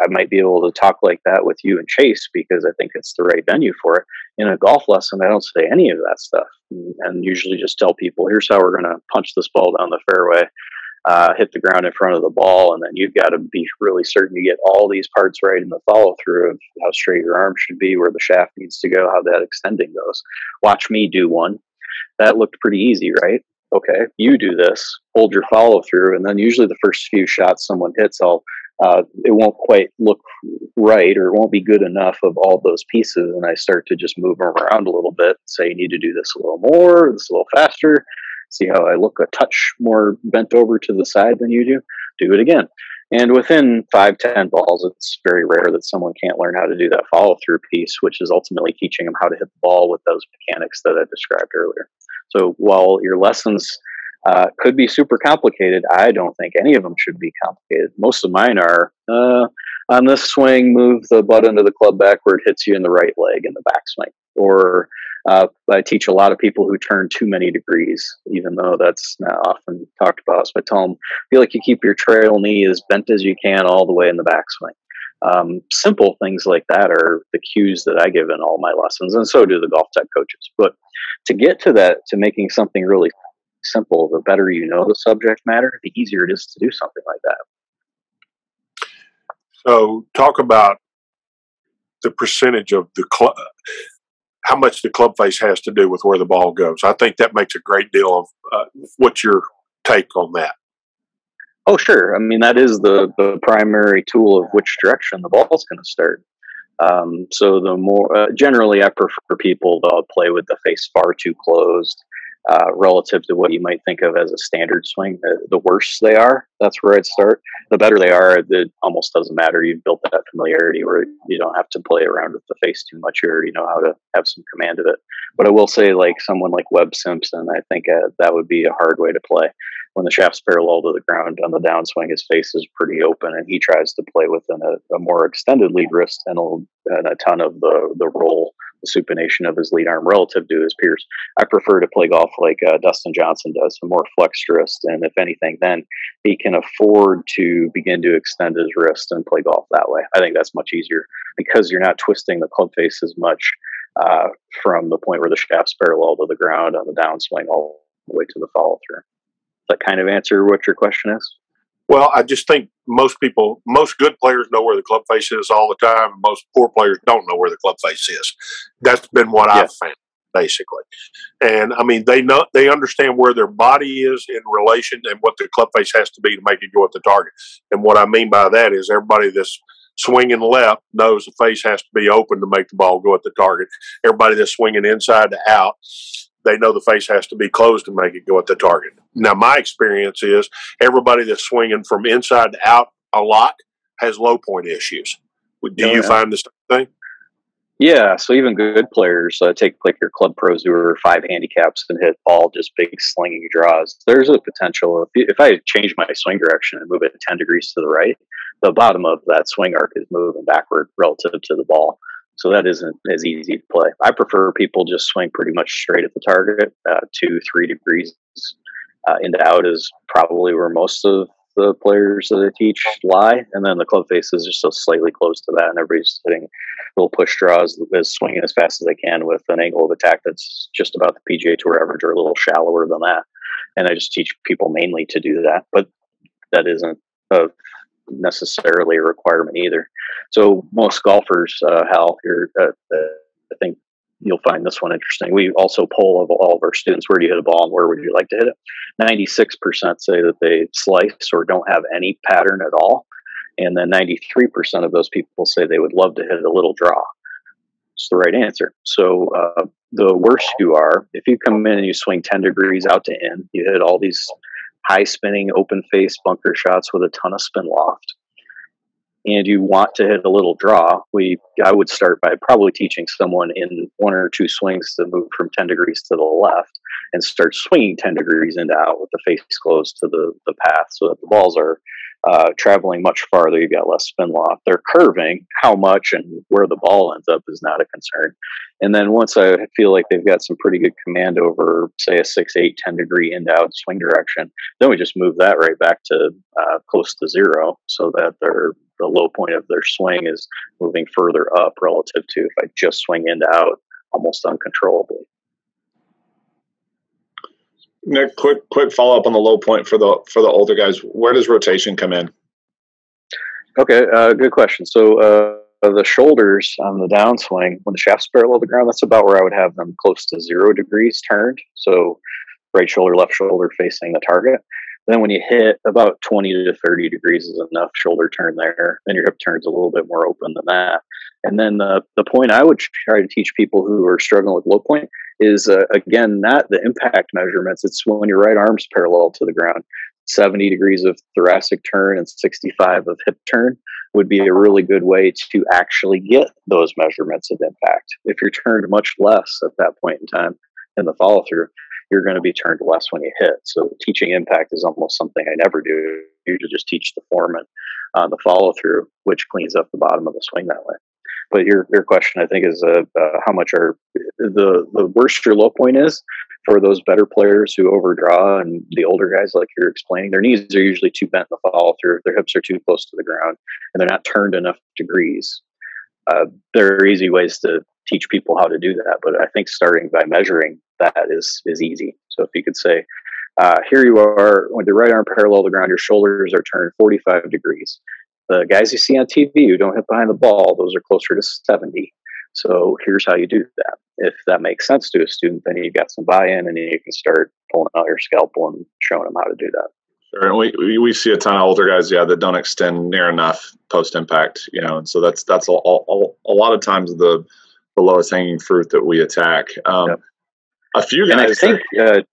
might be able to talk like that with you and Chase because I think it's the right venue for it, in a golf lesson, I don't say any of that stuff and usually just tell people, here's how we're going to punch this ball down the fairway, hit the ground in front of the ball, and then you've got to be really certain you get all these parts right in the follow through of how straight your arm should be, where the shaft needs to go, how that extending goes. Watch me do one. That looked pretty easy, right? Okay, you do this, hold your follow through, and then usually the first few shots someone hits, it won't quite look right or it won't be good enough of all those pieces, and I start to just move them around a little bit, say you need to do this a little more, this a little faster, see how I look a touch more bent over to the side than you do it again. And within 5-10 balls, it's very rare that someone can't learn how to do that follow-through piece, which is ultimately teaching them how to hit the ball with those mechanics that I described earlier. So while your lessons could be super complicated, I don't think any of them should be complicated. Most of mine are, on this swing, move the butt end of the club backward, hits you in the right leg in the backswing. Or I teach a lot of people who turn too many degrees, even though that's not often talked about. So I tell them, feel like you keep your trail knee as bent as you can all the way in the backswing. Simple things like that are the cues that I give in all my lessons, and so do the Golf Tech coaches. But to get to that, to making something really simple, the better you know the subject matter, the easier it is to do something like that. So talk about the percentage of the club, how much the club face has to do with where the ball goes. I think that makes a great deal of what's your take on that? Oh, sure. I mean, that is the primary tool of which direction the ball's going to start. So the more, generally I prefer people to play with the face far too closed, relative to what you might think of as a standard swing. The worse they are, that's where I'd start. The better they are, it almost doesn't matter. You've built that familiarity where you don't have to play around with the face too much. You already know how to have some command of it. But I will say, like someone like Webb Simpson, I think that would be a hard way to play. When the shaft's parallel to the ground on the downswing, his face is pretty open, and he tries to play within a more extended lead wrist and a ton of the roll, the supination of his lead arm relative to his peers. I prefer to play golf like Dustin Johnson does, a more flexed wrist, and if anything, then he can afford to begin to extend his wrist and play golf that way. I think that's much easier because you're not twisting the club face as much from the point where the shaft's parallel to the ground on the downswing all the way to the follow through. That kind of answer what your question is? Well, I just think most good players know where the club face is all the time. Most poor players don't know where the club face is. That's been what I've found. basically. And I mean, they understand where their body is in relation and what the club face has to be to make it go at the target. And what I mean by that is everybody that's swinging left knows the face has to be open to make the ball go at the target. Everybody that's swinging inside to out, they know the face has to be closed to make it go at the target. Now, my experience is everybody that's swinging from inside to out a lot has low point issues. Do you find the same thing? Yeah, so even good players take like your club pros who are 5 handicaps and hit all just big slinging draws. There's a potential if I change my swing direction and move it 10 degrees to the right, the bottom of that swing arc is moving backward relative to the ball. So that isn't as easy to play. I prefer people just swing pretty much straight at the target, 2-3 degrees into out is probably where most of the players that I teach lie, and then the club face is just so slightly close to that, and everybody's hitting little push draws, swinging as fast as they can with an angle of attack that's just about the PGA Tour average or a little shallower than that. And I just teach people mainly to do that, but that isn't necessarily a requirement either. So most golfers, Hal, I think you'll find this one interesting. We also poll of all of our students, where do you hit a ball and where would you like to hit it? 96% say that they slice or don't have any pattern at all. And then 93% of those people say they would love to hit a little draw. It's the right answer. So the worse you are, if you come in and you swing 10 degrees out to in, you hit all these high spinning, open face bunker shots with a ton of spin loft, and you want to hit a little draw, I would start by probably teaching someone in 1 or 2 swings to move from 10 degrees to the left and start swinging 10 degrees into out with the face closed to the path so that the balls are traveling much farther. You've got less spin loft. They're curving. How much and where the ball ends up is not a concern. And then once I feel like they've got some pretty good command over, say, a 6, 8, 10 degree in to out swing direction, then we just move that right back to close to 0 so that the low point of their swing is moving further up relative to if I just swing in to out almost uncontrollably. Nick, quick follow up on the low point for the older guys. Where does rotation come in? Okay, good question. So the shoulders on the downswing, when the shaft's parallel to the ground, that's about where I would have them close to 0 degrees turned. So right shoulder, left shoulder facing the target. Then when you hit about 20 to 30 degrees is enough shoulder turn there. Then your hip turn's a little bit more open than that. And then the point I would try to teach people who are struggling with low point is, again, not the impact measurements. It's when your right arm's parallel to the ground. 70 degrees of thoracic turn and 65 of hip turn would be a really good way to actually get those measurements of impact. If you're turned much less at that point in time in the follow through, you're going to be turned less when you hit. So teaching impact is almost something I never do. I usually just teach the form and the follow through, which cleans up the bottom of the swing that way. But your question, I think, is how much are the worse your low point is for those better players who overdraw and the older guys, like you're explaining, their knees are usually too bent in the follow through, their hips are too close to the ground, and they're not turned enough degrees. There are easy ways to teach people how to do that, but I think starting by measuring that is easy. So if you could say, here you are with the right arm parallel to the ground, your shoulders are turned 45 degrees. The guys you see on TV who don't hit behind the ball, those are closer to 70. So here's how you do that. If that makes sense to a student, then you got some buy-in, and you can start pulling out your scalpel and showing them how to do that. Sure. And we see a ton of older guys, that don't extend near enough post impact, and so that's a lot of times the lowest hanging fruit that we attack. A few guys, and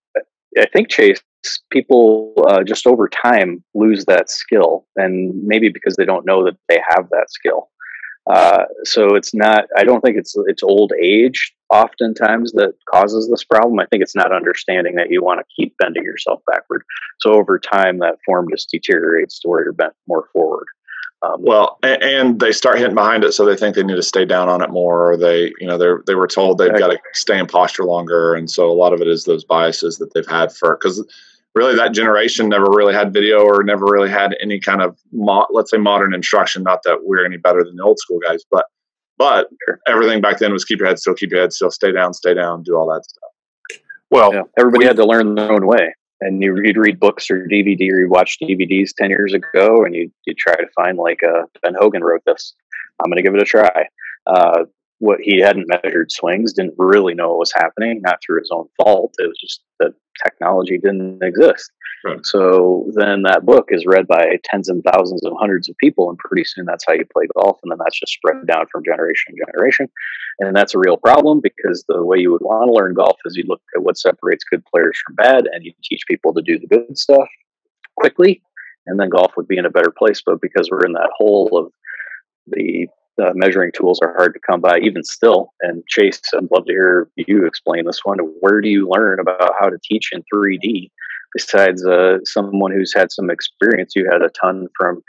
I think Chase, people just over time lose that skill, and maybe because they don't know that they have that skill. So it's not, I don't think it's old age oftentimes that causes this problem. I think it's not understanding that you want to keep bending yourself backward. So over time, that form just deteriorates to where you're bent more forward. And they start hitting behind it, so they think they need to stay down on it more, or they were told they've got to stay in posture longer, and so a lot of it is those biases that they've had because really that generation never really had video or never really had any kind of let's say modern instruction. Not that we're any better than the old school guys, but everything back then was keep your head still, stay down, do all that stuff. Well, everybody had to learn their own way. And you'd read books or DVD, or you'd watch DVDs 10 years ago, and you'd try to find Ben Hogan wrote this. I'm going to give it a try. what he hadn't measured swings, didn't really know what was happening, not through his own fault. It was just that technology didn't exist. Right. So then that book is read by tens and thousands and hundreds of people, and pretty soon that's how you play golf, and then that's just spread down from generation to generation. And that's a real problem, because the way you would want to learn golf is you look at what separates good players from bad, and you teach people to do the good stuff quickly, and then golf would be in a better place. But because we're in that hole of the measuring tools are hard to come by even still. And Chase, I'd love to hear you explain this one. Where do you learn about how to teach in 3D besides someone who's had some experience? You had a ton from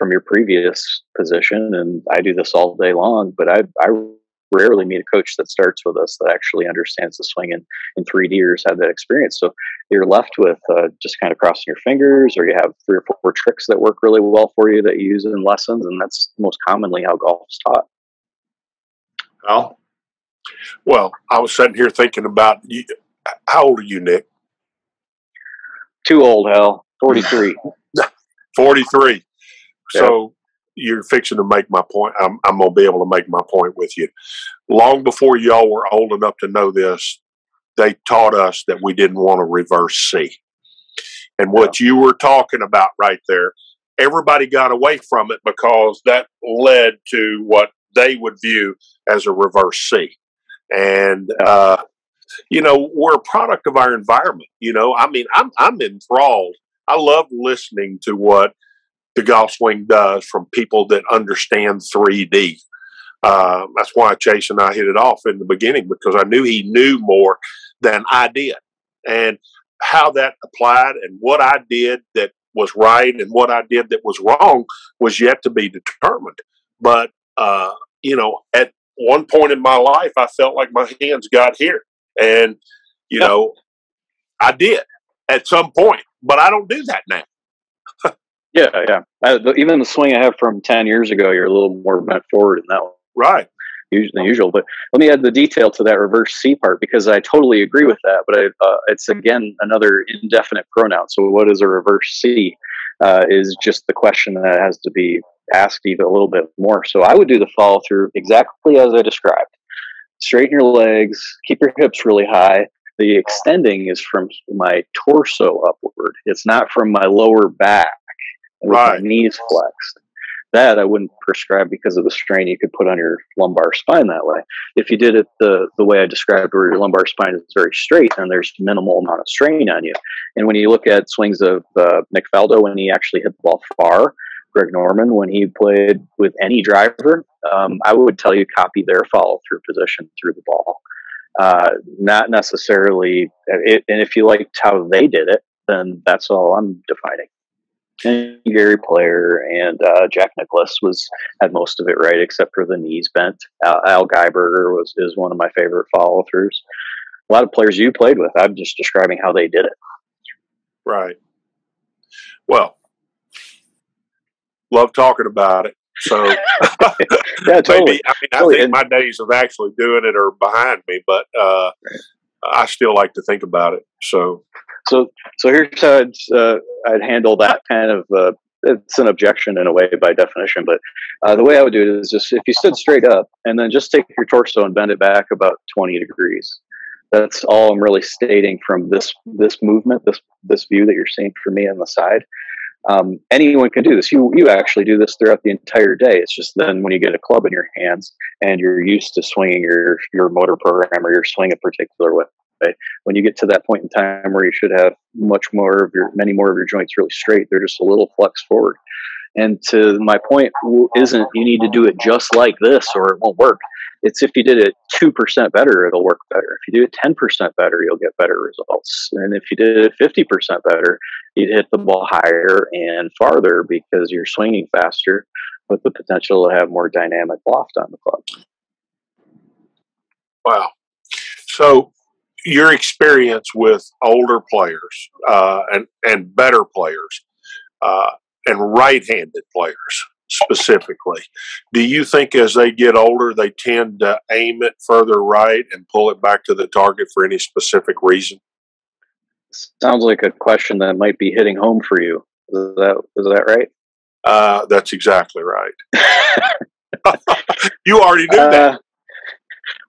your previous position, and I do this all day long, but I rarely meet a coach that starts with us that actually understands the swing in 3D or has had that experience. So you're left with just kind of crossing your fingers, or you have 3 or 4 tricks that work really well for you that you use in lessons, and that's most commonly how golf is taught. Well, I was sitting here thinking about you. How old are you, Nick? Too old, Hal. 43. 43. Yeah. So you're fixing to make my point. I'm going to be able to make my point with you. Long before y'all were old enough to know this, they taught us that we didn't want to reverse C. And what you were talking about right there, everybody got away from it because that led to what they would view as a reverse C. And, we're a product of our environment. I mean, I'm enthralled. I love listening to what the golf swing does from people that understand 3D. That's why Chase and I hit it off in the beginning, because I knew he knew more than I did, and how that applied and what I did that was right and what I did that was wrong was yet to be determined. But, at one point in my life, I felt like my hands got here, and, I did at some point, but I don't do that now. Yeah. Even the swing I have from 10 years ago, you're a little more bent forward in that one. Right. Than usual. But let me add the detail to that reverse C part, because I totally agree with that. But it's, again, another indefinite pronoun. So what is a reverse C is just the question that has to be asked even a little bit more. So I would do the follow through exactly as I described. Straighten your legs, keep your hips really high. The extending is from my torso upward. It's not from my lower back. With my knees flexed. That I wouldn't prescribe because of the strain you could put on your lumbar spine that way. If you did it the way I described, where your lumbar spine is very straight and there's minimal amount of strain on you. And when you look at swings of Nick Faldo when he actually hit the ball far, Greg Norman when he played with any driver, I would tell you copy their follow-through position through the ball. Not necessarily, and if you liked how they did it, then that's all I'm defining. And Gary Player and Jack Nicklaus had most of it right, except for the knees bent. Al Geiberger is one of my favorite follow-throughs. A lot of players you played with, I'm just describing how they did it. Right. Well, love talking about it. So yeah, totally. Maybe, I think my days of actually doing it are behind me, but I still like to think about it. So here's how I'd handle that kind of. It's an objection in a way by definition, but the way I would do it is just if you stood straight up and then just take your torso and bend it back about 20 degrees. That's all I'm really stating from this movement, this view that you're seeing from me on the side. Anyone can do this. You actually do this throughout the entire day. It's just then when you get a club in your hands and you're used to swinging your motor program or your swing a particular way, when you get to that point in time where you should have many more of your joints really straight, they're just a little flex forward. And to my point isn't you need to do it just like this or it won't work. It's if you did it 2% better, it'll work better. If you do it 10% better, you'll get better results. And if you did it 50% better, you'd hit the ball higher and farther because you're swinging faster with the potential to have more dynamic loft on the club. Wow. So your experience with older players and better players and right-handed players specifically, do you think as they get older they tend to aim it further right and pull it back to the target for any specific reason? Sounds like a question that might be hitting home for you. Is that right? That's exactly right. You already knew that.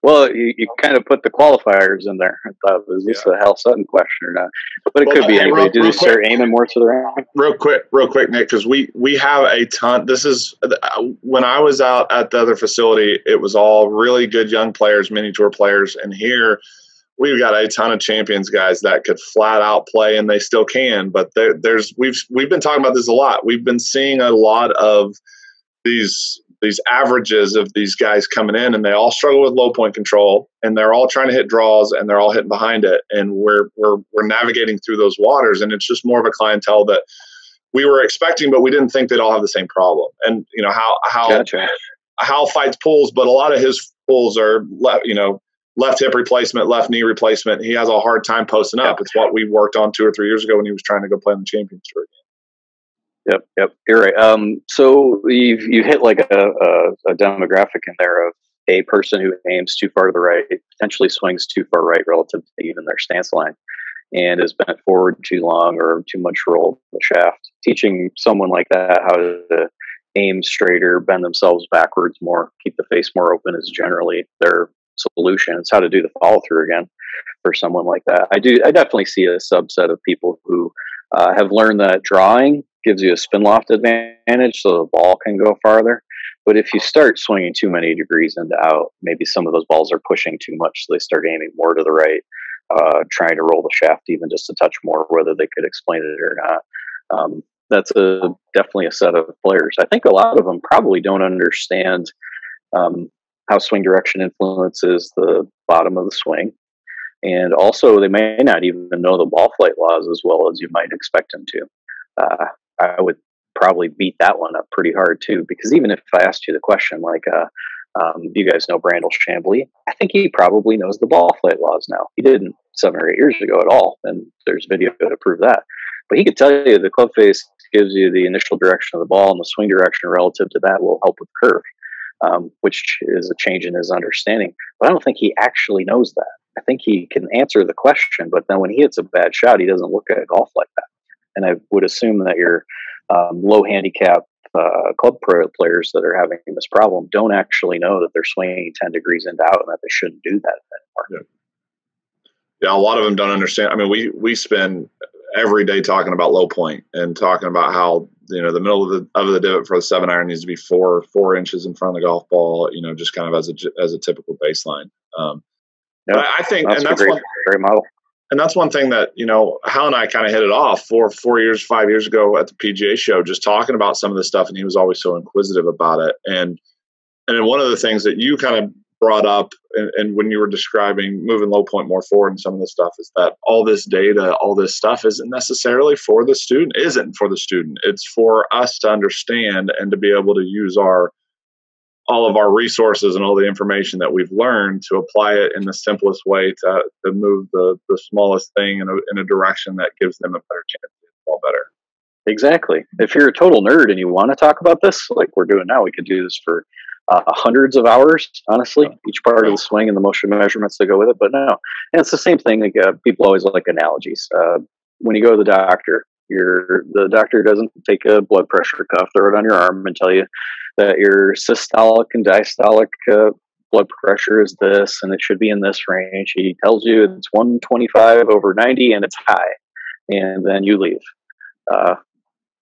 Well, you kind of put the qualifiers in there. I thought, is this a Hal Sutton question or not? But it could be anybody. Do they start aiming more to the right? Real quick, Nick, because we have a ton. This is when I was out at the other facility, it was all really good young players, mini tour players, and here we've got a ton of champions guys that could flat out play, and they still can. But we've been talking about this a lot. We've been seeing a lot of these averages of these guys coming in, and they all struggle with low point control, and they're all trying to hit draws, and they're all hitting behind it, and we're navigating through those waters, and it's just more of a clientele that we were expecting, but we didn't think they'd all have the same problem. And you know how fights pulls, but a lot of his pulls are left hip replacement, left knee replacement. He has a hard time posting up. It's what we worked on 2 or 3 years ago when he was trying to go play on the Champions Tour again. Yep, you're right. So you hit like a demographic in there of a person who aims too far to the right, potentially swings too far right relative to even their stance line, and is bent forward too long or too much roll the shaft. Teaching someone like that how to aim straighter, bend themselves backwards more, keep the face more open is generally their solution. It's how to do the follow through again for someone like that. I definitely see a subset of people who have learned that drawing gives you a spin loft advantage so the ball can go farther. But if you start swinging too many degrees into out, maybe some of those balls are pushing too much, so they start aiming more to the right, trying to roll the shaft even just a touch more, whether they could explain it or not. That's definitely a set of players. I think a lot of them probably don't understand how swing direction influences the bottom of the swing. And also, they may not even know the ball flight laws as well as you might expect them to. I would probably beat that one up pretty hard too, because even if I asked you the question, like, you guys know Brandel Chambly, I think he probably knows the ball flight laws now. He didn't 7 or 8 years ago at all, and there's video to prove that. But he could tell you the club face gives you the initial direction of the ball, and the swing direction relative to that will help with curve, which is a change in his understanding. But I don't think he actually knows that. I think he can answer the question, but then when he hits a bad shot, he doesn't look at golf like that. And I would assume that your low handicap club pro players that are having this problem don't actually know that they're swinging 10 degrees into out and that they shouldn't do that anymore. Yeah, a lot of them don't understand. I mean, we spend every day talking about low point and talking about how, the middle of the divot for the 7-iron needs to be 4 inches in front of the golf ball, just kind of as a typical baseline. I think, and that's great model. And that's one thing that, Hal and I kind of hit it off 5 years ago at the PGA show, just talking about some of this stuff. And he was always so inquisitive about it. And then one of the things that you kind of brought up and when you were describing moving low point more forward and some of this stuff is that all this data, all this stuff isn't necessarily for the student, It's for us to understand and to be able to use all of our resources and all the information that we've learned to apply it in the simplest way to move the smallest thing in a direction that gives them a better chance to ball better. Exactly. If you're a total nerd and you want to talk about this, like we're doing now, we could do this for hundreds of hours, honestly, each part of the swing and the motion measurements that go with it. But no, and it's the same thing. Like, people always like analogies. When you go to the doctor, the doctor doesn't take a blood pressure cuff, throw it on your arm and tell you that your systolic and diastolic blood pressure is this, and it should be in this range. He tells you it's 125/90 and it's high, and then you leave.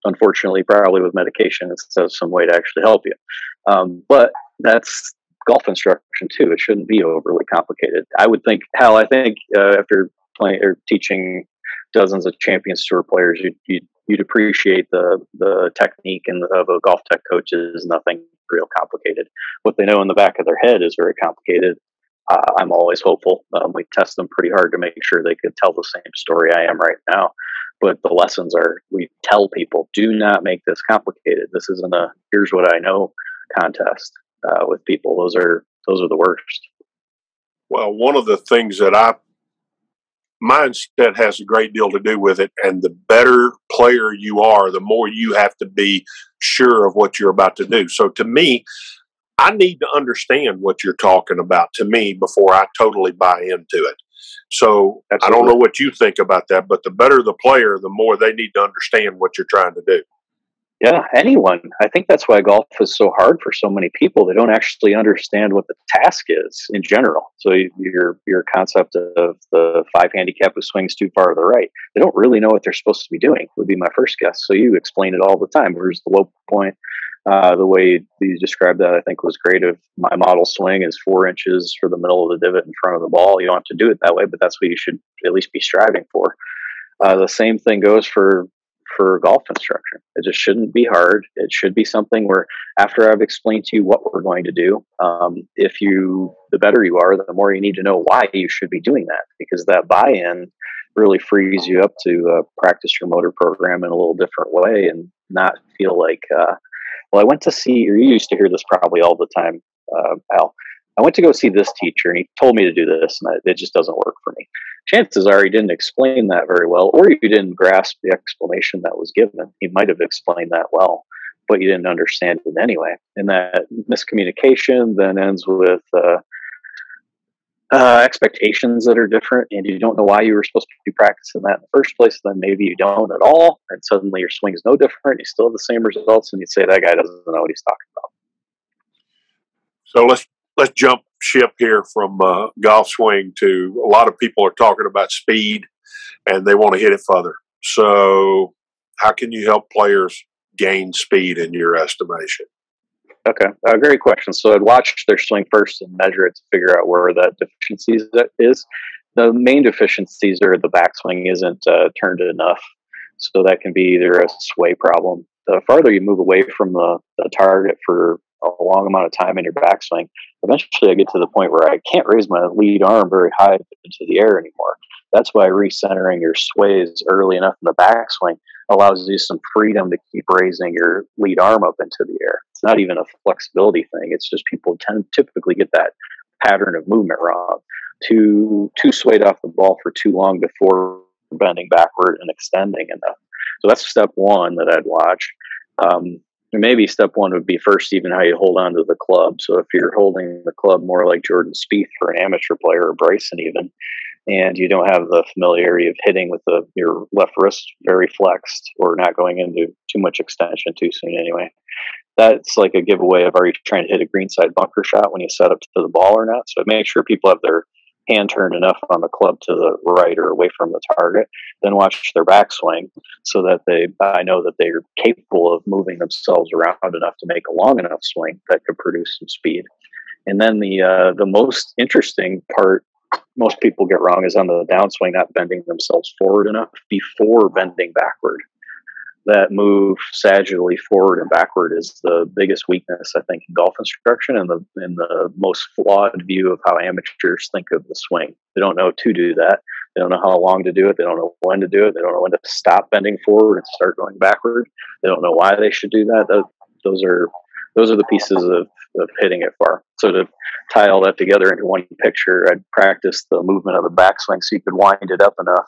Unfortunately, probably with medication, it's some way to actually help you. But that's golf instruction too. It shouldn't be overly complicated. I would think, Hal, after playing or teaching dozens of Champions Tour players, you'd appreciate the technique of a golf tech coach is nothing real complicated. What they know in the back of their head is very complicated. I'm always hopeful. We test them pretty hard to make sure they could tell the same story I am right now. But the lessons are, we tell people, do not make this complicated. This isn't a here's what I know contest with people. Those are the worst. Well, one of the things that mindset has a great deal to do with it. And the better player you are, the more you have to be sure of what you're about to do. So to me, I need to understand what you're talking about to me before I totally buy into it. So absolutely. I don't know what you think about that, but the better the player, the more they need to understand what you're trying to do. Yeah, anyone. I think that's why golf is so hard for so many people. They don't actually understand what the task is in general. So your concept of the 5 handicap who swings too far to the right, they don't really know what they're supposed to be doing, would be my first guess. So you explain it all the time. Where's the low point? The way you described that, I think, was great. Of my model swing is 4 inches for the middle of the divot in front of the ball. You don't have to do it that way, but that's what you should at least be striving for. The same thing goes for golf instruction. It just shouldn't be hard. It should be something where after I've explained to you what we're going to do, the better you are, the more you need to know why you should be doing that, because that buy-in really frees you up to practice your motor program in a little different way and not feel like, I went to see, or you used to hear this probably all the time, Al, I went to go see this teacher and he told me to do this and it just doesn't work for me. Chances are he didn't explain that very well, or you didn't grasp the explanation that was given. He might have explained that well, but you didn't understand it anyway. And that miscommunication then ends with expectations that are different, and you don't know why you were supposed to be practicing that in the first place. Then maybe you don't at all, and suddenly your swing is no different. You still have the same results, and you say that guy doesn't know what he's talking about. So let's jump ship here from golf swing to, a lot of people are talking about speed and they want to hit it further. So how can you help players gain speed in your estimation? Okay, great question. So I'd watch their swing first and measure it to figure out where that deficiency is. The main deficiencies are the backswing isn't turned enough. So that can be either a sway problem. The farther you move away from the target for a long amount of time in your backswing, eventually I get to the point where I can't raise my lead arm very high into the air anymore. That's why recentering your sways early enough in the backswing allows you some freedom to keep raising your lead arm up into the air. It's not even a flexibility thing. It's just people typically get that pattern of movement wrong. Too swayed off the ball for too long before bending backward and extending enough. So that's step one that I'd watch. Maybe step one would be first even how you hold on to the club. So if you're holding the club more like Jordan Spieth for an amateur player, or Bryson even, and you don't have the familiarity of hitting with your left wrist very flexed or not going into too much extension too soon anyway, that's like a giveaway of are you trying to hit a greenside bunker shot when you set up to the ball or not. So make sure people have their hand turned enough on the club to the right or away from the target, then watch their backswing so that I know that they're capable of moving themselves around enough to make a long enough swing that could produce some speed. And then the most interesting part most people get wrong is on the downswing, not bending themselves forward enough before bending backward. That move sagittally forward and backward is the biggest weakness, I think, in golf instruction and the most flawed view of how amateurs think of the swing. They don't know to do that. They don't know how long to do it. They don't know when to do it. They don't know when to stop bending forward and start going backward. They don't know why they should do that. Those are the pieces of hitting it far. So to tie all that together into one picture, I'd practice the movement of the backswing so you could wind it up enough,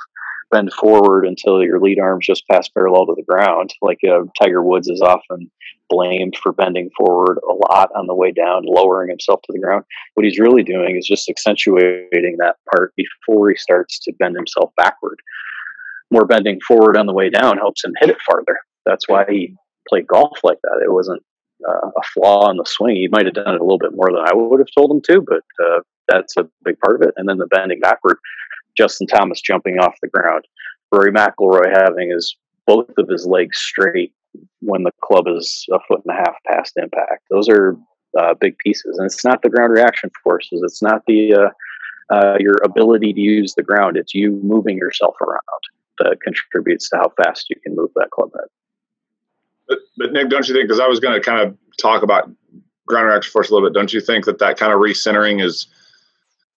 bend forward until your lead arm's just past parallel to the ground. Like Tiger Woods is often blamed for bending forward a lot on the way down, lowering himself to the ground. What he's really doing is just accentuating that part before he starts to bend himself backward. More bending forward on the way down helps him hit it farther. That's why he played golf like that. It wasn't a flaw in the swing. He might have done it a little bit more than I would have told him to, but that's a big part of it. And then the bending backward, Justin Thomas jumping off the ground, Rory McIlroy having both of his legs straight when the club is 1.5 feet past impact. Those are big pieces. And it's not the ground reaction forces. It's not your ability to use the ground. It's you moving yourself around that contributes to how fast you can move that club head. But Nick, don't you think, because I was going to kind of talk about ground reaction force a little bit, don't you think that kind of recentering is,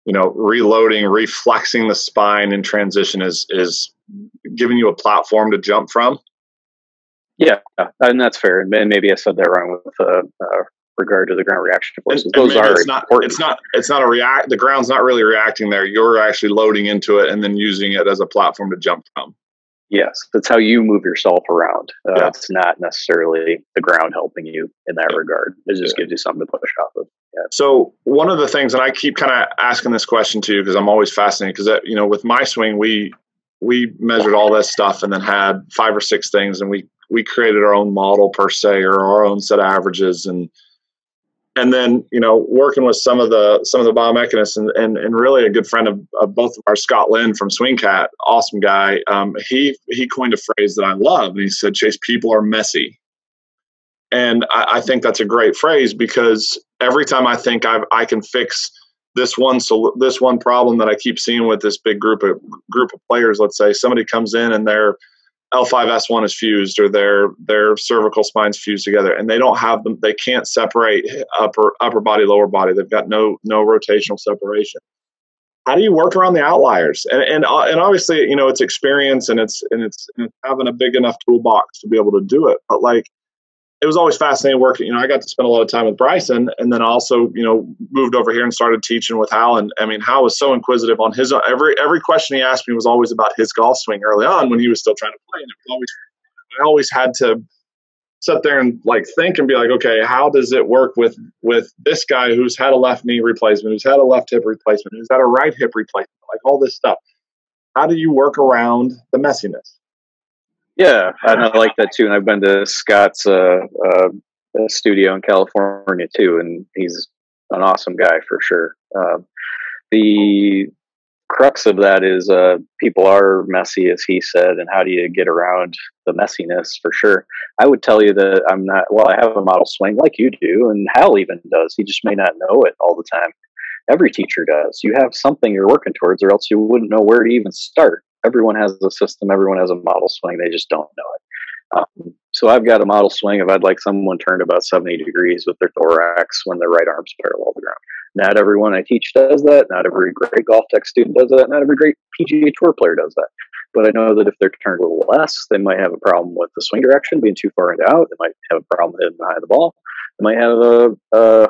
reloading, reflexing the spine in transition is giving you a platform to jump from? Yeah, and that's fair. And maybe I said that wrong with regard to the ground reaction forces. Those are important. It's not the ground's not really reacting there. You're actually loading into it and then using it as a platform to jump from. Yes, that's how you move yourself around. It's not necessarily the ground helping you in that regard. It just gives you something to push off of. Yeah. So one of the things, and I keep kind of asking this question too, because I'm always fascinated, because with my swing, we measured all this stuff and then had 5 or 6 things, and we we created our own model per se, or our own set of averages, and then, you know, working with some of the biomechanists and really a good friend of both of ours, Scott Lynn from SwingCat, awesome guy. He coined a phrase that I love, and he said, "Chase, people are messy." And I think that's a great phrase, because every time I think I can fix this one problem that I keep seeing with this big group of players, let's say somebody comes in and their L5S1 is fused, or their cervical spine's fused together, and they don't have them. They can't separate upper body, lower body. They've got no rotational separation. How do you work around the outliers? And obviously, you know, it's experience and it's having a big enough toolbox to be able to do it. But like, it was always fascinating working. You know, I got to spend a lot of time with Bryson, and then also, you know, moved over here and started teaching with Hal. And I mean, Hal was so inquisitive on his every question he asked me was always about his golf swing early on when he was still trying to play. And it was I always had to sit there and like think and be like, okay, how does it work with this guy who's had a left knee replacement, who's had a left hip replacement, who's had a right hip replacement, like all this stuff. How do you work around the messiness? Yeah, and I like that too. And I've been to Scott's studio in California too, and he's an awesome guy for sure. The crux of that is people are messy, as he said, and how do you get around the messiness for sure? I would tell you that I'm not, well, I have a model swing like you do, and Hal even does. He just may not know it all the time. Every teacher does. You have something you're working towards, or else you wouldn't know where to even start. Everyone has a system. Everyone has a model swing. They just don't know it. So I've got a model swing if I'd like someone turned about 70 degrees with their thorax when their right arm's parallel to the ground. Not everyone I teach does that. Not every great GolfTech student does that. Not every great PGA Tour player does that. But I know that if they're turned a little less, they might have a problem with the swing direction being too far into out. They might have a problem hitting behind the ball. They might have a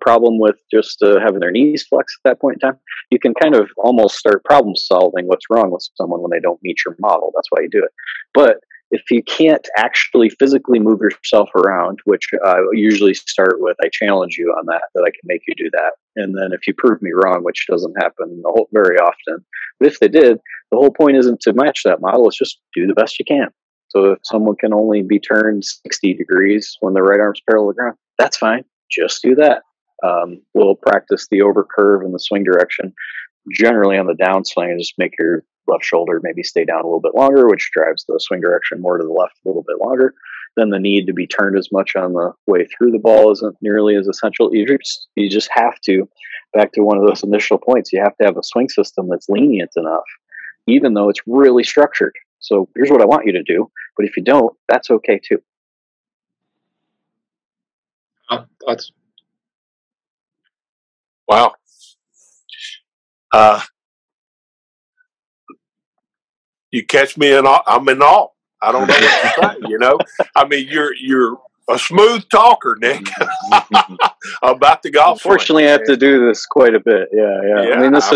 problem with just having their knees flexed at that point in time. You can kind of almost start problem solving what's wrong with someone when they don't meet your model. That's why you do it. But if you can't actually physically move yourself around, which I usually start with, I challenge you on that I can make you do that. And then if you prove me wrong, which doesn't happen very often, but if they did, the whole point isn't to match that model. It's just do the best you can. So if someone can only be turned 60 degrees when their right arm's parallel to the ground, that's fine. Just do that. We'll practice the over curve and the swing direction. Generally on the downswing, and just make your left shoulder maybe stay down a little bit longer, which drives the swing direction more to the left a little bit longer. Then the need to be turned as much on the way through the ball isn't nearly as essential. You just have to, back to one of those initial points, you have to have a swing system that's lenient enough, even though it's really structured. So here's what I want you to do. But if you don't, that's okay too. That's wow. You catch me in awe. I'm in awe. I don't know what to say. You know, I mean, you're a smooth talker, Nick, about the golf. Unfortunately, I have to do this quite a bit. Yeah. I mean, this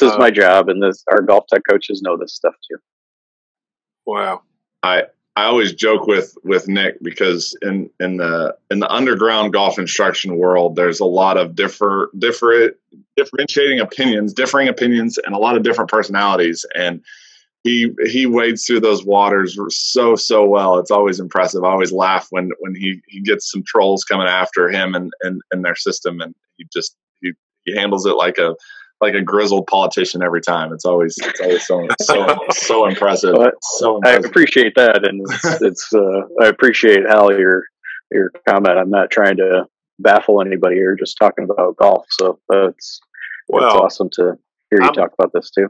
is my job, and our GolfTech coaches know this stuff too. Wow. I always joke with Nick, because in the underground golf instruction world, there's a lot of differentiating opinions, differing opinions, and a lot of different personalities. And he wades through those waters so well. It's always impressive. I always laugh when he gets some trolls coming after him and their system, and he handles it like a grizzled politician every time. It's always so impressive. So impressive. I appreciate that, and it's I appreciate, Hal, your comment. I'm not trying to baffle anybody here, just talking about golf. So it's awesome to hear you talk about this too.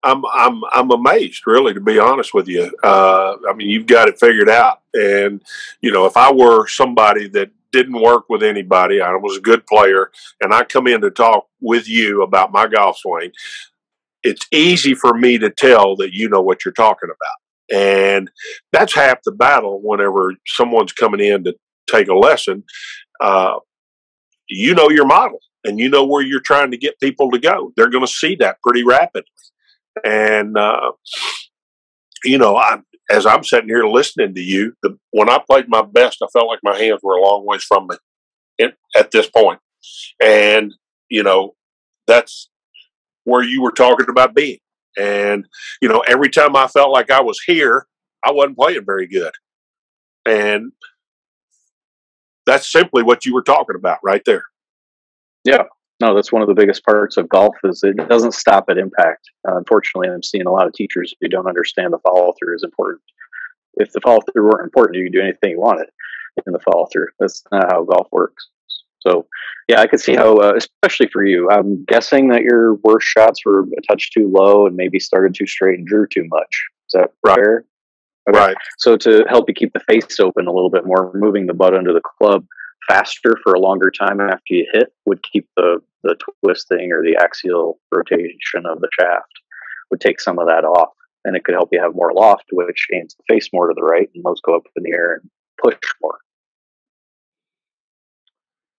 I'm amazed, really, to be honest with you. I mean, you've got it figured out. And, you know, if I were somebody that didn't work with anybody, I was a good player, and I come in to talk with you about my golf swing, it's easy for me to tell that you know what you're talking about. And that's half the battle whenever someone's coming in to take a lesson. You know your model, and you know where you're trying to get people to go. They're going to see that pretty rapidly. And, you know, as I'm sitting here listening to you, when I played my best, I felt like my hands were a long ways from me at this point. And, you know, that's where you were talking about being. And, you know, every time I felt like I was here, I wasn't playing very good. And that's simply what you were talking about right there. Yeah. No, that's one of the biggest parts of golf is it doesn't stop at impact. Unfortunately, I'm seeing a lot of teachers who don't understand the follow through is important. If the follow through weren't important, you could do anything you wanted in the follow through. That's not how golf works. So, yeah, I could see how, especially for you, I'm guessing that your worst shots were a touch too low and maybe started too straight and drew too much. Is that fair? Okay. Right. So to help you keep the face open a little bit more, moving the butt under the club faster for a longer time after you hit would keep the twisting or the axial rotation of the shaft would take some of that off, and it could help you have more loft, which aims the face more to the right, and those go up in the air and push more.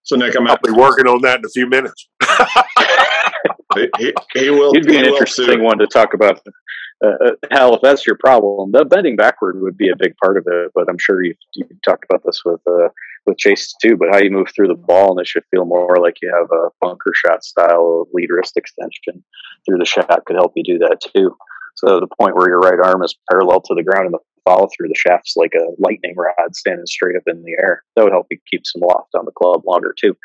So Nick, I'll be working on that in a few minutes. he will. It'd be an interesting one to talk about. Hal, if that's your problem, the bending backward would be a big part of it. But I'm sure you've talked about this with Chase too. But how you move through the ball, and it should feel more like you have a bunker shot style of lead wrist extension through the shaft could help you do that too. So the point where your right arm is parallel to the ground and the follow through the shaft's like a lightning rod standing straight up in the air. That would help you keep some loft on the club longer too.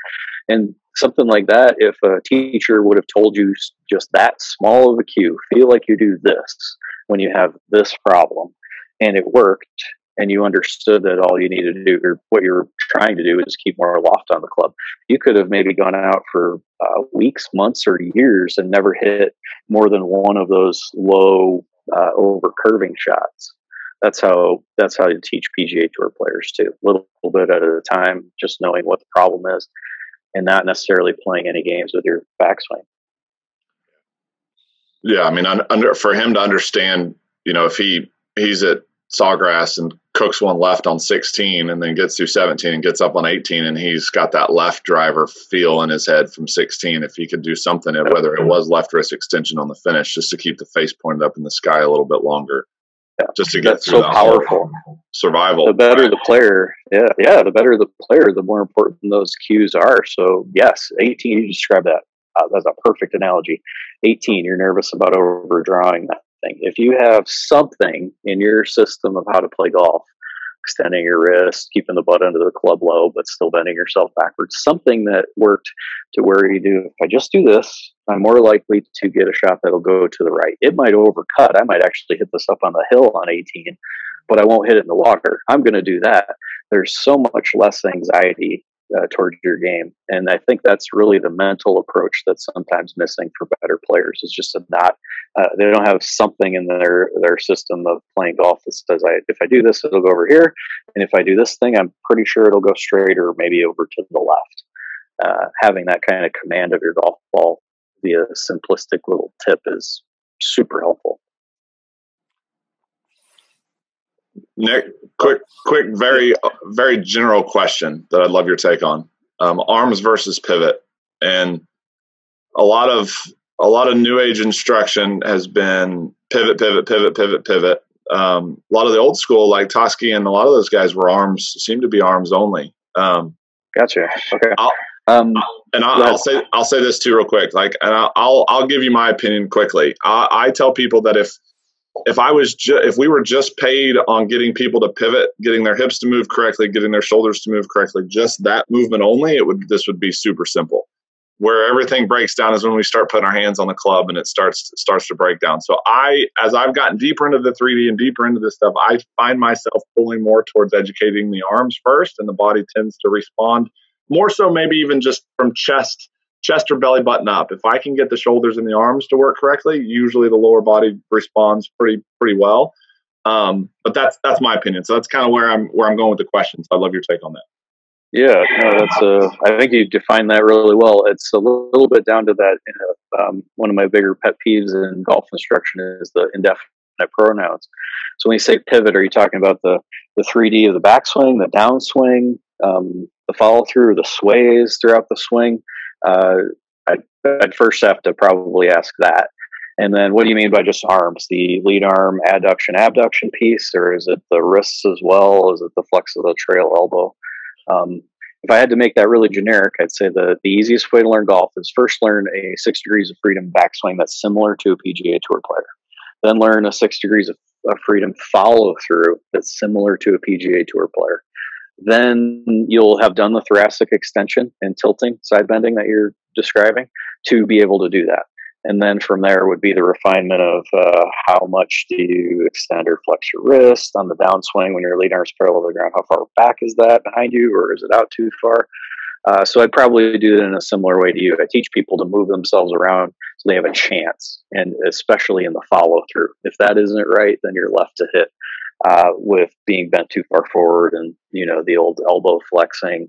And something like that, if a teacher would have told you just that small of a cue, feel like you do this when you have this problem, and it worked, and you understood that all you needed to do, or what you were trying to do, is keep more loft on the club, you could have maybe gone out for weeks, months, or years and never hit more than one of those low over curving shots. That's how you teach PGA Tour players too, a little bit at a time, just knowing what the problem is, and not necessarily playing any games with your backswing. Yeah, I mean, for him to understand, if he's at Sawgrass and cooks one left on 16 and then gets through 17 and gets up on 18 and he's got that left driver feel in his head from 16, if he could do something, whether it was left wrist extension on the finish, just to keep the face pointed up in the sky a little bit longer. Yeah, just to get that's through so powerful. Survival. The better the player, the better the player, the more important those cues are. So yes, 18. You described that. That's a perfect analogy. 18. You're nervous about overdrawing that thing. If you have something in your system of how to play golf, extending your wrist, keeping the butt under the club low, but still bending yourself backwards, something that worked to where you do, if I just do this, I'm more likely to get a shot that'll go to the right. It might overcut. I might actually hit this up on the hill on 18, but I won't hit it in the water. I'm going to do that. There's so much less anxiety towards your game. And I think that's really the mental approach that's sometimes missing for better players. It's just they don't have something in their system of playing golf that says, if I do this, it'll go over here. And if I do this thing, I'm pretty sure it'll go straight or maybe over to the left. Having that kind of command of your golf ball via a simplistic little tip is super helpful. Nick, quick, very, very general question that I'd love your take on: arms versus pivot. And a lot of new age instruction has been pivot. A lot of the old school, like Toski and a lot of those guys, seem to be arms only. Gotcha. Okay. I'll say this too real quick. I'll give you my opinion quickly. I tell people that if we were just paid on getting people to pivot, getting their hips to move correctly, getting their shoulders to move correctly, just that movement only, this would be super simple. Where everything breaks down is when we start putting our hands on the club and it starts to break down. So as I've gotten deeper into the 3D and deeper into this stuff, I find myself pulling more towards educating the arms first, and the body tends to respond more so, maybe even just from chest or belly button up. If I can get the shoulders and the arms to work correctly, usually the lower body responds pretty well. But that's my opinion. So that's kind of where I'm going with the question. So I'd love your take on that. Yeah, no, I think you defined that really well. It's a little bit down to that. One of my bigger pet peeves in golf instruction is the indefinite pronouns. So when you say pivot, are you talking about the 3D of the backswing, the downswing, the follow through, the sways throughout the swing? I'd first have to probably ask that. And then what do you mean by just arms? The lead arm, adduction, abduction piece, or is it the wrists as well? Is it the flex of the trail elbow? If I had to make that really generic, I'd say the easiest way to learn golf is first learn a 6 degrees of freedom backswing that's similar to a PGA Tour player. then learn a 6 degrees of freedom follow through that's similar to a PGA Tour player. Then you'll have done the thoracic extension and tilting, side bending that you're describing to be able to do that. And then from there would be the refinement of how much do you extend or flex your wrist on the downswing when your lead arm's parallel to the ground. How far back is that behind you, or is it out too far? So I'd probably do it in a similar way to you. I teach people to move themselves around so they have a chance, and especially in the follow through. If that isn't right, then you're left to hit with being bent too far forward, and the old elbow flexing,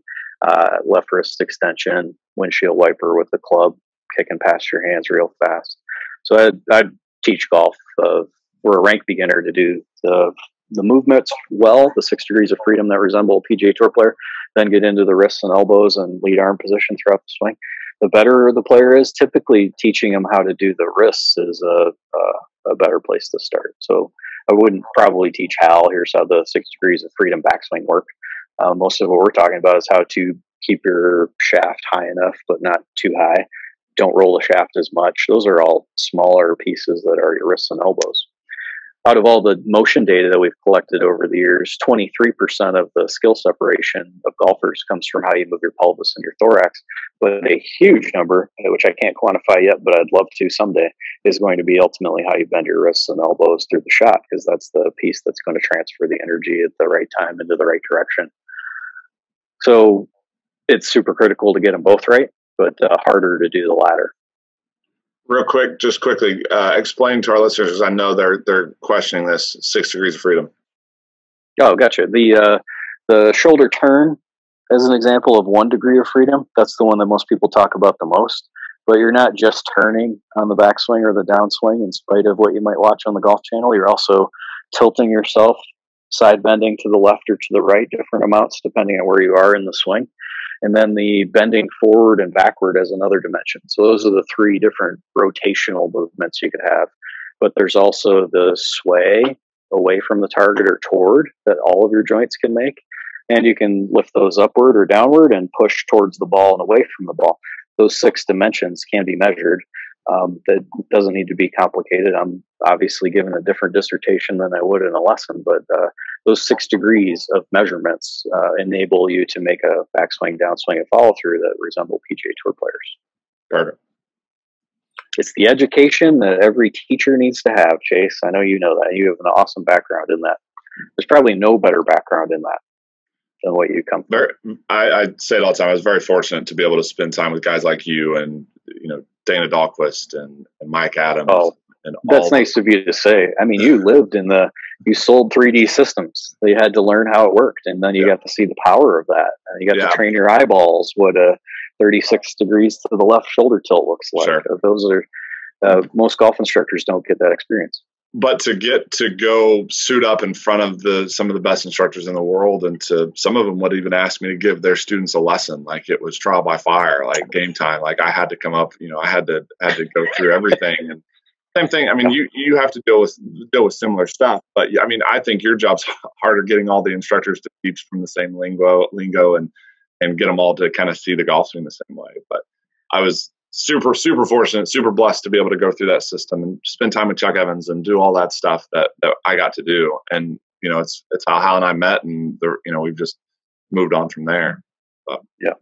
left wrist extension, windshield wiper with the club, kicking past your hands real fast. So I'd teach golf for a rank beginner to do the movements well, the 6 degrees of freedom that resemble a PGA Tour player, then get into the wrists and elbows and lead arm position throughout the swing. The better the player is, typically teaching them how to do the wrists is a better place to start. So I wouldn't probably teach Hal, here's how the 6 degrees of freedom backswing work. Most of what we're talking about is how to keep your shaft high enough, but not too high. Don't roll the shaft as much. Those are all smaller pieces that are your wrists and elbows. Out of all the motion data that we've collected over the years, 23% of the skill separation of golfers comes from how you move your pelvis and your thorax. But a huge number, which I can't quantify yet, but I'd love to someday, is going to be ultimately how you bend your wrists and elbows through the shot, because that's the piece that's going to transfer the energy at the right time into the right direction. So it's super critical to get them both right, but harder to do the latter. Real quick, just quickly, explain to our listeners, because I know they're questioning this, 6 degrees of freedom. Oh, gotcha. The shoulder turn, as an example of 1 degree of freedom, that's the one that most people talk about the most. But you're not just turning on the backswing or the downswing, in spite of what you might watch on the Golf Channel. You're also tilting yourself, side bending to the left or to the right, different amounts depending on where you are in the swing. And then the bending forward and backward as another dimension. So those are the 3 different rotational movements you could have. But there's also the sway away from the target or toward that all of your joints can make. And you can lift those upward or downward and push towards the ball and away from the ball. Those 6 dimensions can be measured. That doesn't need to be complicated. I'm obviously giving a different dissertation than I would in a lesson, but those 6 degrees of measurements enable you to make a backswing, downswing, and follow through that resemble PGA Tour players. Perfect. It's the education that every teacher needs to have, Chase. I know you know that. You have an awesome background in that. There's probably no better background in that than what you come from. I say it all the time. I was very fortunate to be able to spend time with guys like you and Dana Dahlquist and Mike Adams. Oh, and that's nice of you to say. I mean, you lived you sold 3D systems. You had to learn how it worked, and then you got to see the power of that. And you got to train your eyeballs what a 36 degrees to the left shoulder tilt looks like. Sure. Those are most golf instructors don't get that experience. But to get to go suit up in front of some of the best instructors in the world, and some of them would even ask me to give their students a lesson, like it was trial by fire, like game time. Like I had to come up, I had to go through everything. And same thing. I mean, you have to deal with similar stuff. But I mean, I think your job's harder, getting all the instructors to teach from the same lingo and get them all to kind of see the golf swing the same way. But I was super, super fortunate, super blessed to be able to go through that system and spend time with Chuck Evans and do all that stuff that I got to do. And, it's how Hal and I met, and we've just moved on from there. But. Yeah.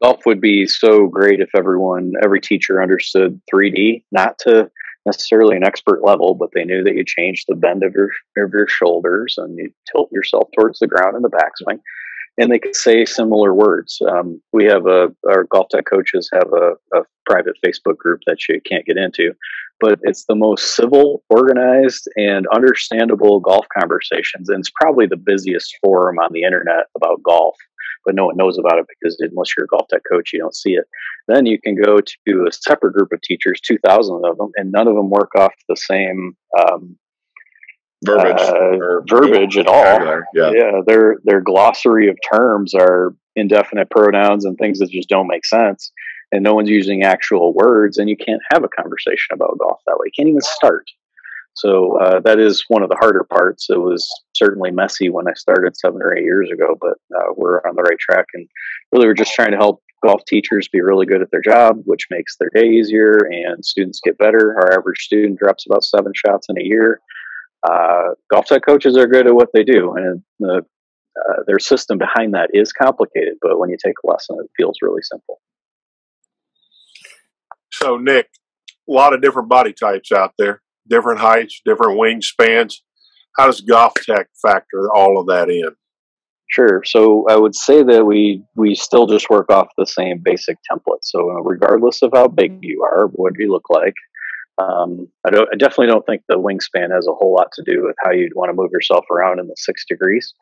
Golf would be so great if every teacher understood 3D, not to necessarily an expert level, but they knew that you change the bend of your shoulders and you tilt yourself towards the ground in the backswing. And they could say similar words. We have our Golf Tech coaches have a private Facebook group that you can't get into, but it's the most civil, organized, and understandable golf conversations. And it's probably the busiest forum on the internet about golf, but no one knows about it because unless you're a Golf Tech coach, you don't see it. Then you can go to a separate group of teachers, 2,000 of them, and none of them work off the same verbiage at all. Yeah, their glossary of terms are indefinite pronouns and things that just don't make sense, and no one's using actual words, and you can't have a conversation about golf that way. You can't even start. So that is one of the harder parts. It was certainly messy when I started 7 or 8 years ago, but we're on the right track. And really, we're just trying to help golf teachers be really good at their job, which makes their day easier and students get better. Our average student drops about 7 shots in a year. Golf tech coaches are good at what they do, and their system behind that is complicated, but when you take a lesson, it feels really simple. So, Nick, a lot of different body types out there, different heights, different wingspans. How does Golf Tech factor all of that in? Sure. So I would say that we still just work off the same basic template. So regardless of how big you are, what do you look like? I definitely don't think the wingspan has a whole lot to do with how you'd want to move yourself around in the 6 degrees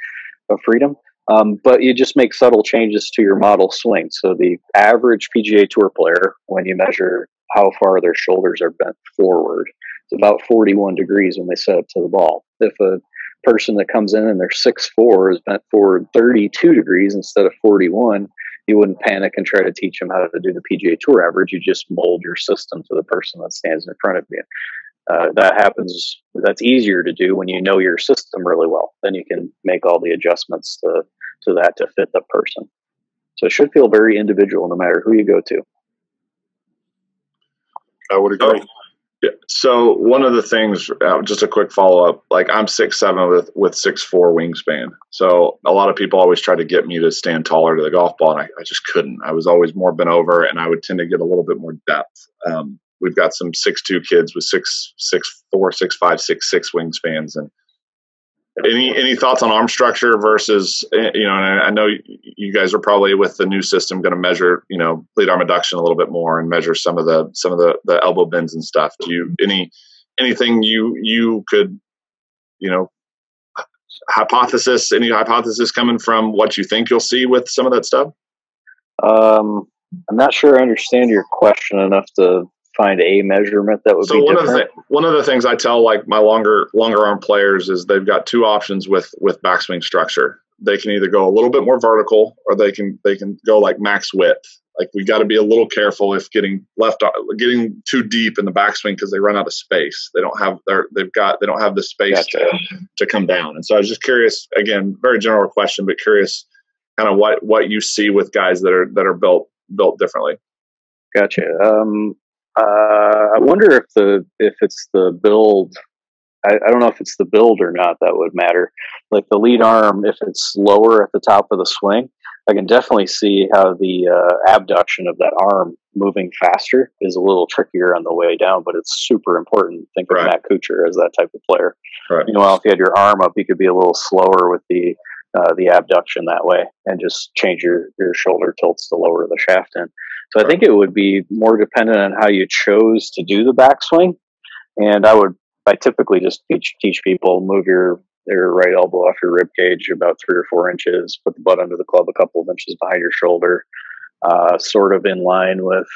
of freedom. But you just make subtle changes to your model swing. So the average PGA Tour player, when you measure how far their shoulders are bent forward, it's about 41 degrees when they set up to the ball. If a person that comes in and they're 6'4" is bent forward 32 degrees instead of 41, you wouldn't panic and try to teach them how to do the PGA Tour average. You just mold your system to the person that stands in front of you. That happens. That's easier to do when you know your system really well. Then you can make all the adjustments to that to fit the person. So it should feel very individual no matter who you go to. I would agree. Yeah. So one of the things, just a quick follow up, like I'm 6'7" with 6'4" wingspan. So a lot of people always try to get me to stand taller to the golf ball, and I just couldn't. I was always more bent over, and I would tend to get a little bit more depth. We've got some 6'2" kids with 6'4", 6'5", 6'6" wingspans. And any thoughts on arm structure versus, and I know you guys are probably with the new system going to measure, lead arm adduction a little bit more and measure some of the elbow bends and stuff. Do you anything you could, any hypothesis coming from what you think you'll see with some of that stuff? I'm not sure I understand your question enough to find a measurement that would be different. One of the things I tell like my longer arm players is they've got two options with backswing structure. They can either go a little bit more vertical or they can go like max width. Like we got to be a little careful if getting too deep in the backswing because they run out of space. They don't have the space to come down. And so I was just curious, again, very general question, but curious kind of what you see with guys that are built differently. Gotcha. I wonder if it's the build. I don't know if it's the build or not that would matter. Like the lead arm, if it's lower at the top of the swing, I can definitely see how the abduction of that arm moving faster is a little trickier on the way down, but it's super important. Think of Matt Kuchar as that type of player. Right. Meanwhile, if you had your arm up, you could be a little slower with the abduction that way and just change your shoulder tilts to lower the shaft in. So I think it would be more dependent on how you chose to do the backswing. And I typically just teach people move your right elbow off your rib cage about 3 or 4 inches, put the butt under the club a couple of inches behind your shoulder, sort of in line with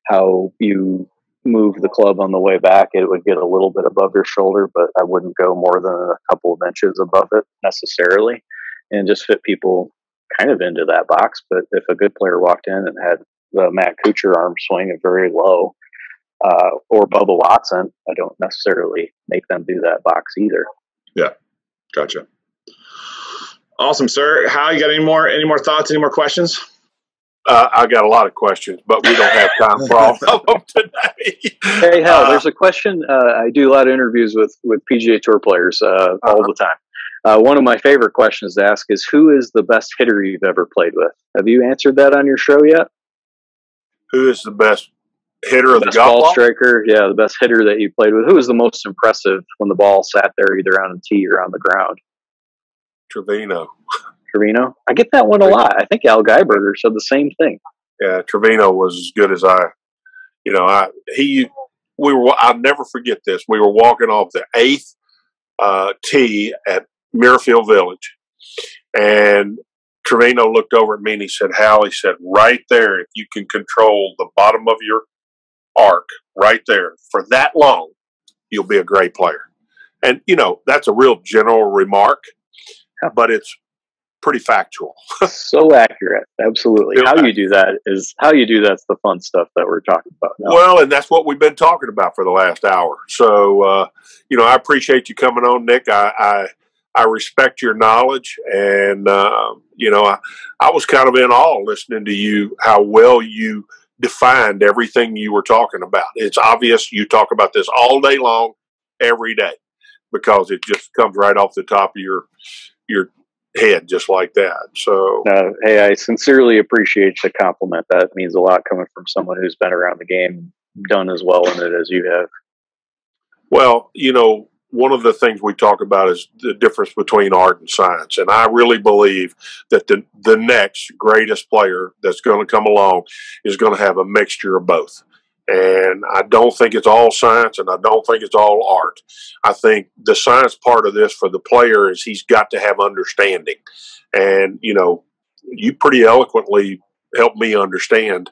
how you move the club on the way back. It would get a little bit above your shoulder, but I wouldn't go more than a couple of inches above it necessarily, and just fit people kind of into that box. But if a good player walked in and had the Matt Kuchar arm swing at very low, or Bubba Watson, I don't necessarily make them do that box either. Yeah, gotcha. Awesome, sir. Hal, you got any more thoughts? Any more questions? I got a lot of questions, but we don't have time for all of them today. Hey, Hal, there's a question. I do a lot of interviews with PGA Tour players all the time. One of my favorite questions to ask is, who is the best hitter you've ever played with? Have you answered that on your show yet? Who is the best hitter of the golf ball striker? Yeah, the best hitter that you played with. Who was the most impressive when the ball sat there either on the tee or on the ground? Trevino. I get that one a lot. I think Al Geiberger said the same thing. Yeah, Trevino was as good as I'll never forget this. We were walking off the 8th tee at Muirfield Village, and Trevino looked over at me and he said, Hal, he said, right there, if you can control the bottom of your arc right there for that long, you'll be a great player. And, that's a real general remark, but it's pretty factual. So accurate. Absolutely. How you do that's the fun stuff that we're talking about now. Well, and that's what we've been talking about for the last hour. So, you know, I appreciate you coming on, Nick. I respect your knowledge, and you know, I was kind of in awe listening to you, how well you defined everything you were talking about. It's obvious you talk about this all day long, every day, because it just comes right off the top of your head, just like that. So, hey, I sincerely appreciate the compliment. That means a lot coming from someone who's been around the game, done as well in it as you have. Well, you know, one of the things we talk about is the difference between art and science. And I really believe that the next greatest player that's going to come along is going to have a mixture of both. And I don't think it's all science, and I don't think it's all art. I think the science part of this for the player is he's got to have understanding. And, you know, you pretty eloquently helped me understand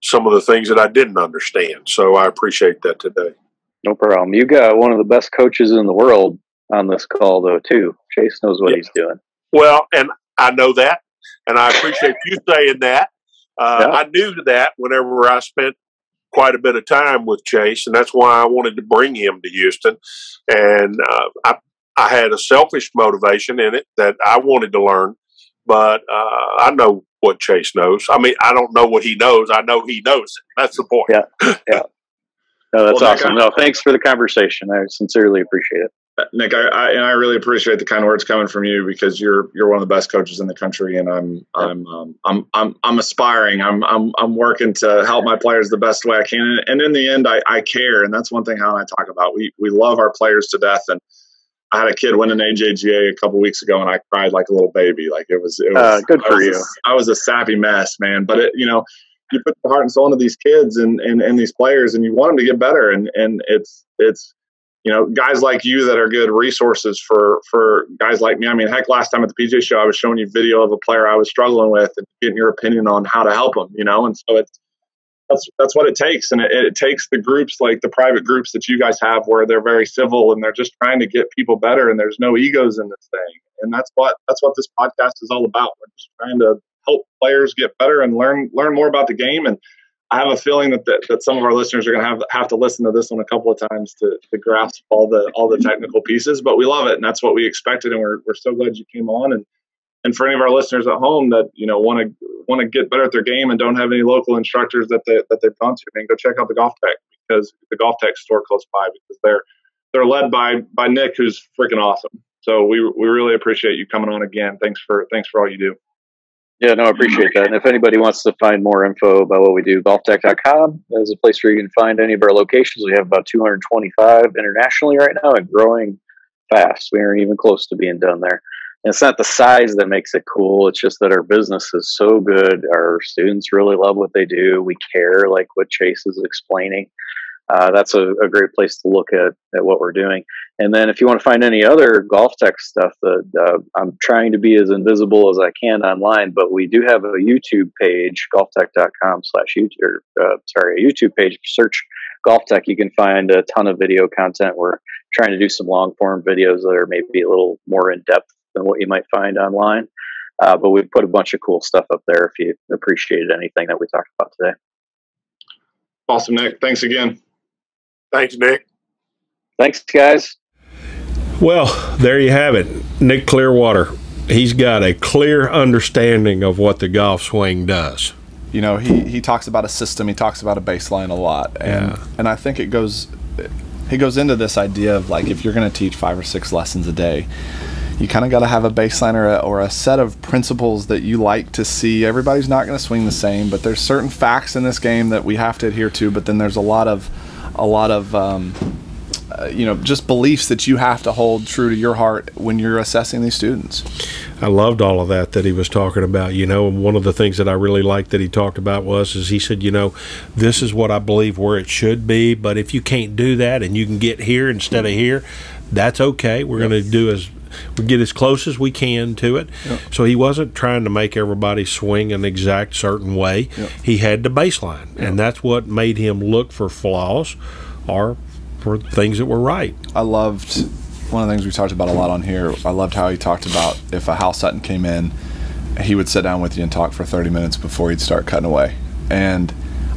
some of the things that I didn't understand. So I appreciate that today. No problem. You got one of the best coaches in the world on this call, though, too. Chase knows what he's doing. Well, and I know that, and I appreciate you saying that. I knew that whenever I spent quite a bit of time with Chase, and that's why I wanted to bring him to Houston. And I had a selfish motivation in it that I wanted to learn, but I know what Chase knows. I mean, I don't know what he knows. I know he knows it. That's the point. Yeah. No, that's awesome. No, thanks for the conversation. I sincerely appreciate it. Nick, I really appreciate the kind words coming from you, because you're one of the best coaches in the country, and I'm aspiring. I'm working to help my players the best way I can, and in the end, I care, and that's one thing Hal and I talk about. We love our players to death, and I had a kid win an AJGA a couple weeks ago, and I cried like a little baby. Like it was good for you. I was a sappy mess, man. But you know, you put the heart and soul into these kids and these players, and you want them to get better, and it's you know, guys like you that are good resources for guys like me. I mean, heck, last time at the PGA show, I was showing you video of a player I was struggling with and getting your opinion on how to help them, you know? And so that's what it takes. And it takes the groups, like the private groups that you guys have, where they're very civil and they're just trying to get people better, and there's no egos in this thing. And that's what this podcast is all about. We're just trying to help players get better and learn more about the game. And I have a feeling that some of our listeners are going to have to listen to this one a couple of times to grasp all the technical pieces, but we love it, and that's what we expected, and we're so glad you came on. And for any of our listeners at home that, you know, want to get better at their game and don't have any local instructors that they've gone to, man, go check out the Golf Tech, because the Golf Tech store close by, because they're led by Nick, who's freaking awesome. So we really appreciate you coming on again. Thanks for all you do. Yeah, no, I appreciate that. And if anybody wants to find more info about what we do, golftech.com is a place where you can find any of our locations. We have about 225 internationally right now, and growing fast. We aren't even close to being done there. And it's not the size that makes it cool. It's just that our business is so good. Our students really love what they do. We care, like what Chase is explaining. That's a great place to look at what we're doing. And then if you want to find any other Golf Tech stuff, I'm trying to be as invisible as I can online, but we do have a YouTube page, golftech.com/YouTube, a YouTube page. Search Golf Tech. You can find a ton of video content. We're trying to do some long form videos that are maybe a little more in depth than what you might find online. But we've put a bunch of cool stuff up there if you appreciated anything that we talked about today. Awesome, Nick. Thanks again. Thanks, Nick. Thanks, guys. Well, there you have it. Nick Clearwater. He's got a clear understanding of what the golf swing does. You know, he talks about a system. He talks about a baseline a lot. And I think he goes into this idea of, like, if you're going to teach 5 or 6 lessons a day, you kind of got to have a baseline or a set of principles that you like to see. Everybody's not going to swing the same, but there's certain facts in this game that we have to adhere to. But then there's a lot of you know, just beliefs that you have to hold true to your heart when you're assessing these students. I loved all of that he was talking about, you know, and one of the things that I really liked that he talked about is he said, you know, this is what I believe where it should be, but if you can't do that and you can get here instead of here, that's okay. We're going to get as close as we can to it. Yep. So he wasn't trying to make everybody swing an exact certain way. Yep. He had the baseline, and that's what made him look for flaws or for things that were right. I loved one of the things we talked about a lot on here. I loved how he talked about if a Hal Sutton came in he would sit down with you and talk for 30 minutes before he'd start cutting away. And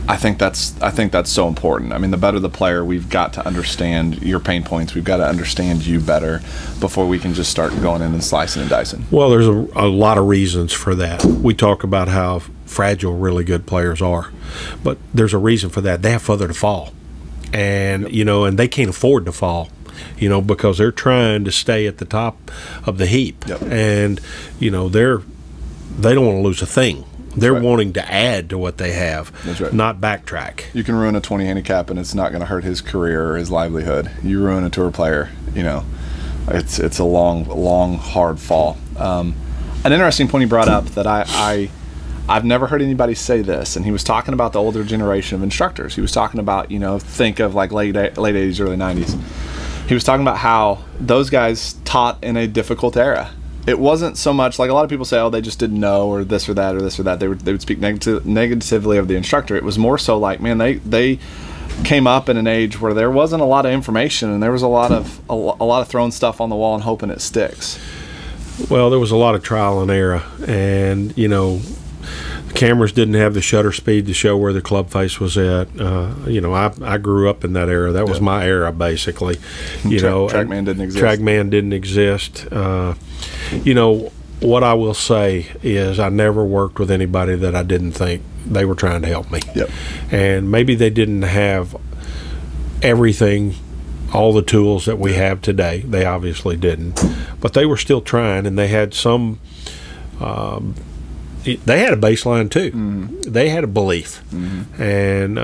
I think that's so important. I mean, the better the player, we've got to understand your pain points. We've got to understand you better before we can just start going in and slicing and dicing. Well, there's a lot of reasons for that. We talk about how fragile really good players are, but there's a reason for that. They have further to fall, and and they can't afford to fall, because they're trying to stay at the top of the heap, and they don't want to lose a thing. They're wanting to add to what they have, not backtrack. You can ruin a 20 handicap, and it's not going to hurt his career or his livelihood. You ruin a tour player, it's a long, hard fall. An interesting point he brought up that I've never heard anybody say this, and he was talking about the older generation of instructors. He was talking about, think of like late 80s, early 90s. He was talking about how those guys taught in a difficult era. It wasn't so much like a lot of people say, oh, they just didn't know, or this or that or this or that. They would speak negatively of the instructor. It was more so like, man, they came up in an age where there wasn't a lot of information, and there was a lot of throwing stuff on the wall and hoping it sticks. Well, there was a lot of trial and error, and the cameras didn't have the shutter speed to show where the club face was at. I grew up in that era. That was my era, basically. TrackMan didn't exist. TrackMan didn't exist. What I will say is I never worked with anybody that I didn't think they were trying to help me. Yep. And maybe they didn't have everything, all the tools that we have today. They obviously didn't. But they were still trying, and they had some they had a baseline too. Mm-hmm. They had a belief. Mm-hmm. And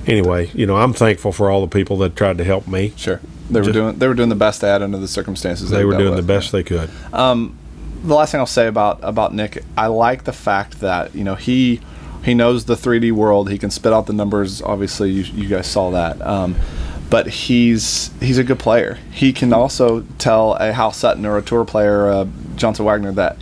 anyway, I'm thankful for all the people that tried to help me. Sure. They were doing the best they had under the circumstances. They were doing the best they could. The last thing I'll say about Nick, I like the fact that he knows the 3D world. He can spit out the numbers. Obviously, you guys saw that. But he's a good player. He can also tell a Hal Sutton or a tour player, Johnson Wagner, that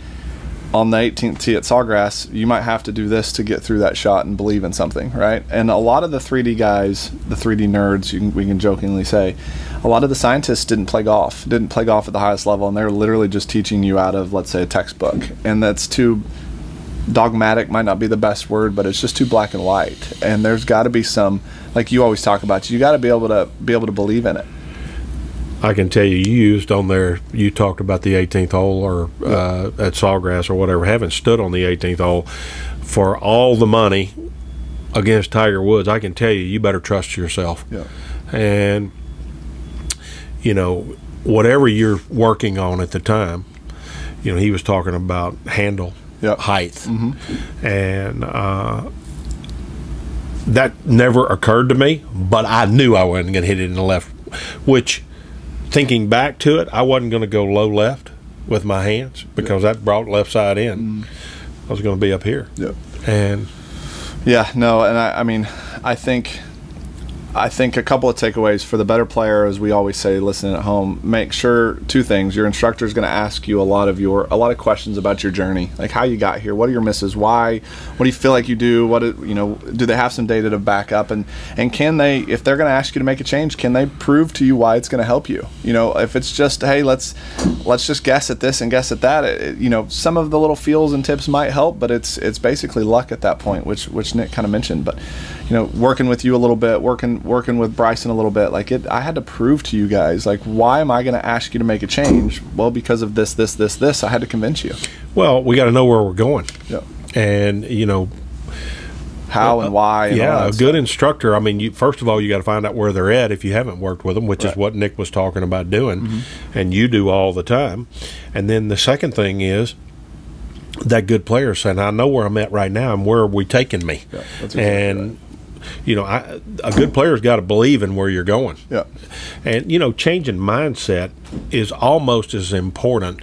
on the 18th tee at Sawgrass, you might have to do this to get through that shot and believe in something, right? And a lot of the 3D guys, the 3D nerds, we can jokingly say, a lot of the scientists didn't play golf at the highest level, and they're literally just teaching you out of, let's say, a textbook. And that's too dogmatic, might not be the best word, but it's just too black and white. And there's got to be some, like you always talk about, you got to be able to believe in it. I can tell you used on there, you talked about the 18th hole or at Sawgrass or whatever. Having stood on the 18th hole for all the money against Tiger Woods, I can tell you better trust yourself. Yeah. And, whatever you're working on at the time, he was talking about handle, height. Mm-hmm. And that never occurred to me, but I knew I wasn't going to hit it in the left, which – thinking back to it, I wasn't going to go low left with my hands because that brought left side in. I was going to be up here. Yep. And I think a couple of takeaways for the better player, as we always say, listening at home, make sure two things. Your instructor is going to ask you a lot of questions about your journey, like how you got here, what are your misses, why, what do you feel like you do, do they have some data to back up, and can they, if they're going to ask you to make a change, can they prove to you why it's going to help you? If it's just, hey, let's just guess at this and guess at that, some of the little feels and tips might help, but it's basically luck at that point, which Nick kind of mentioned. But working with you a little bit, working with Bryson a little bit, I had to prove to you guys, why am I going to ask you to make a change? Well, because of this, I had to convince you. Well, we got to know where we're going. Yeah. And, how and why. And a good instructor, first of all, you got to find out where they're at if you haven't worked with them, which is what Nick was talking about doing, mm-hmm. and you do all the time. And then the second thing is, that good player saying, I know where I'm at right now, and where are we taking me? Yeah, that's exactly right. A good player's got to believe in where you're going. Yeah. And, changing mindset is almost as important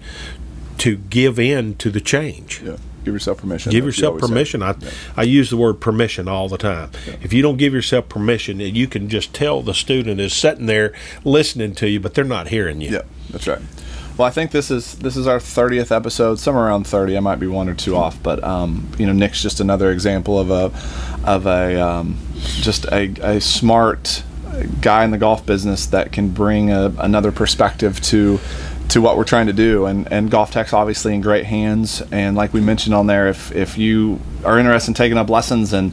to give in to the change. Yeah. Give yourself permission. Give yourself permission. I use the word permission all the time. Yeah. If you don't give yourself permission, you can just tell the student is sitting there listening to you, but they're not hearing you. Yeah, that's right. Well, I think this is our 30th episode, somewhere around 30. I might be one or two off, but Nick's just another example of a smart guy in the golf business that can bring another perspective to to what we're trying to do, and GolfTech's obviously in great hands. And like we mentioned on there, if you are interested in taking up lessons and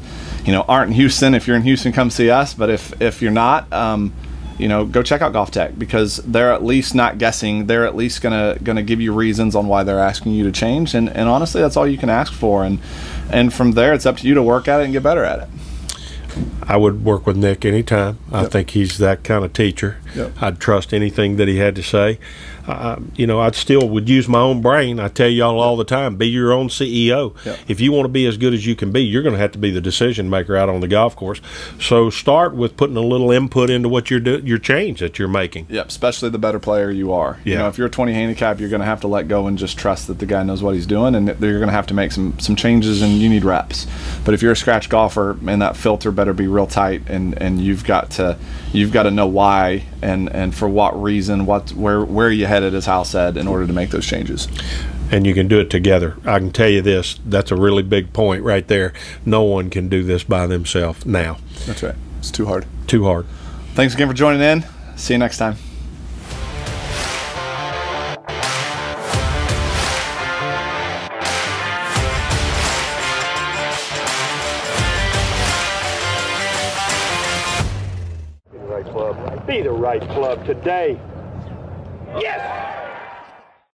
aren't in Houston, if you're in Houston, come see us. But if you're not, go check out GolfTech, because they're at least not guessing. They're at least gonna give you reasons on why they're asking you to change, and honestly, that's all you can ask for. And from there, it's up to you to work at it and get better at it. I would work with Nick anytime. I think he's that kind of teacher. I'd trust anything that he had to say. I'd still would use my own brain. I tell y'all all the time, be your own CEO. If you want to be as good as you can be, you're going to have to be the decision maker out on the golf course. So start with putting a little input into what your change that you're making. Especially the better player you are. If you're a 20 handicap, you're going to have to let go and just trust that the guy knows what he's doing, and you're going to have to make some changes, and you need reps. But if you're a scratch golfer, man, that filter better be real tight, and you've got to know why and for what reason, where you headed, as Hal said, in order to make those changes. And you can do it together. I can tell you this, that's a really big point right there. No one can do this by themselves now. That's right. It's too hard. Too hard. Thanks again for joining in. See you next time. Be the right club today. Yes!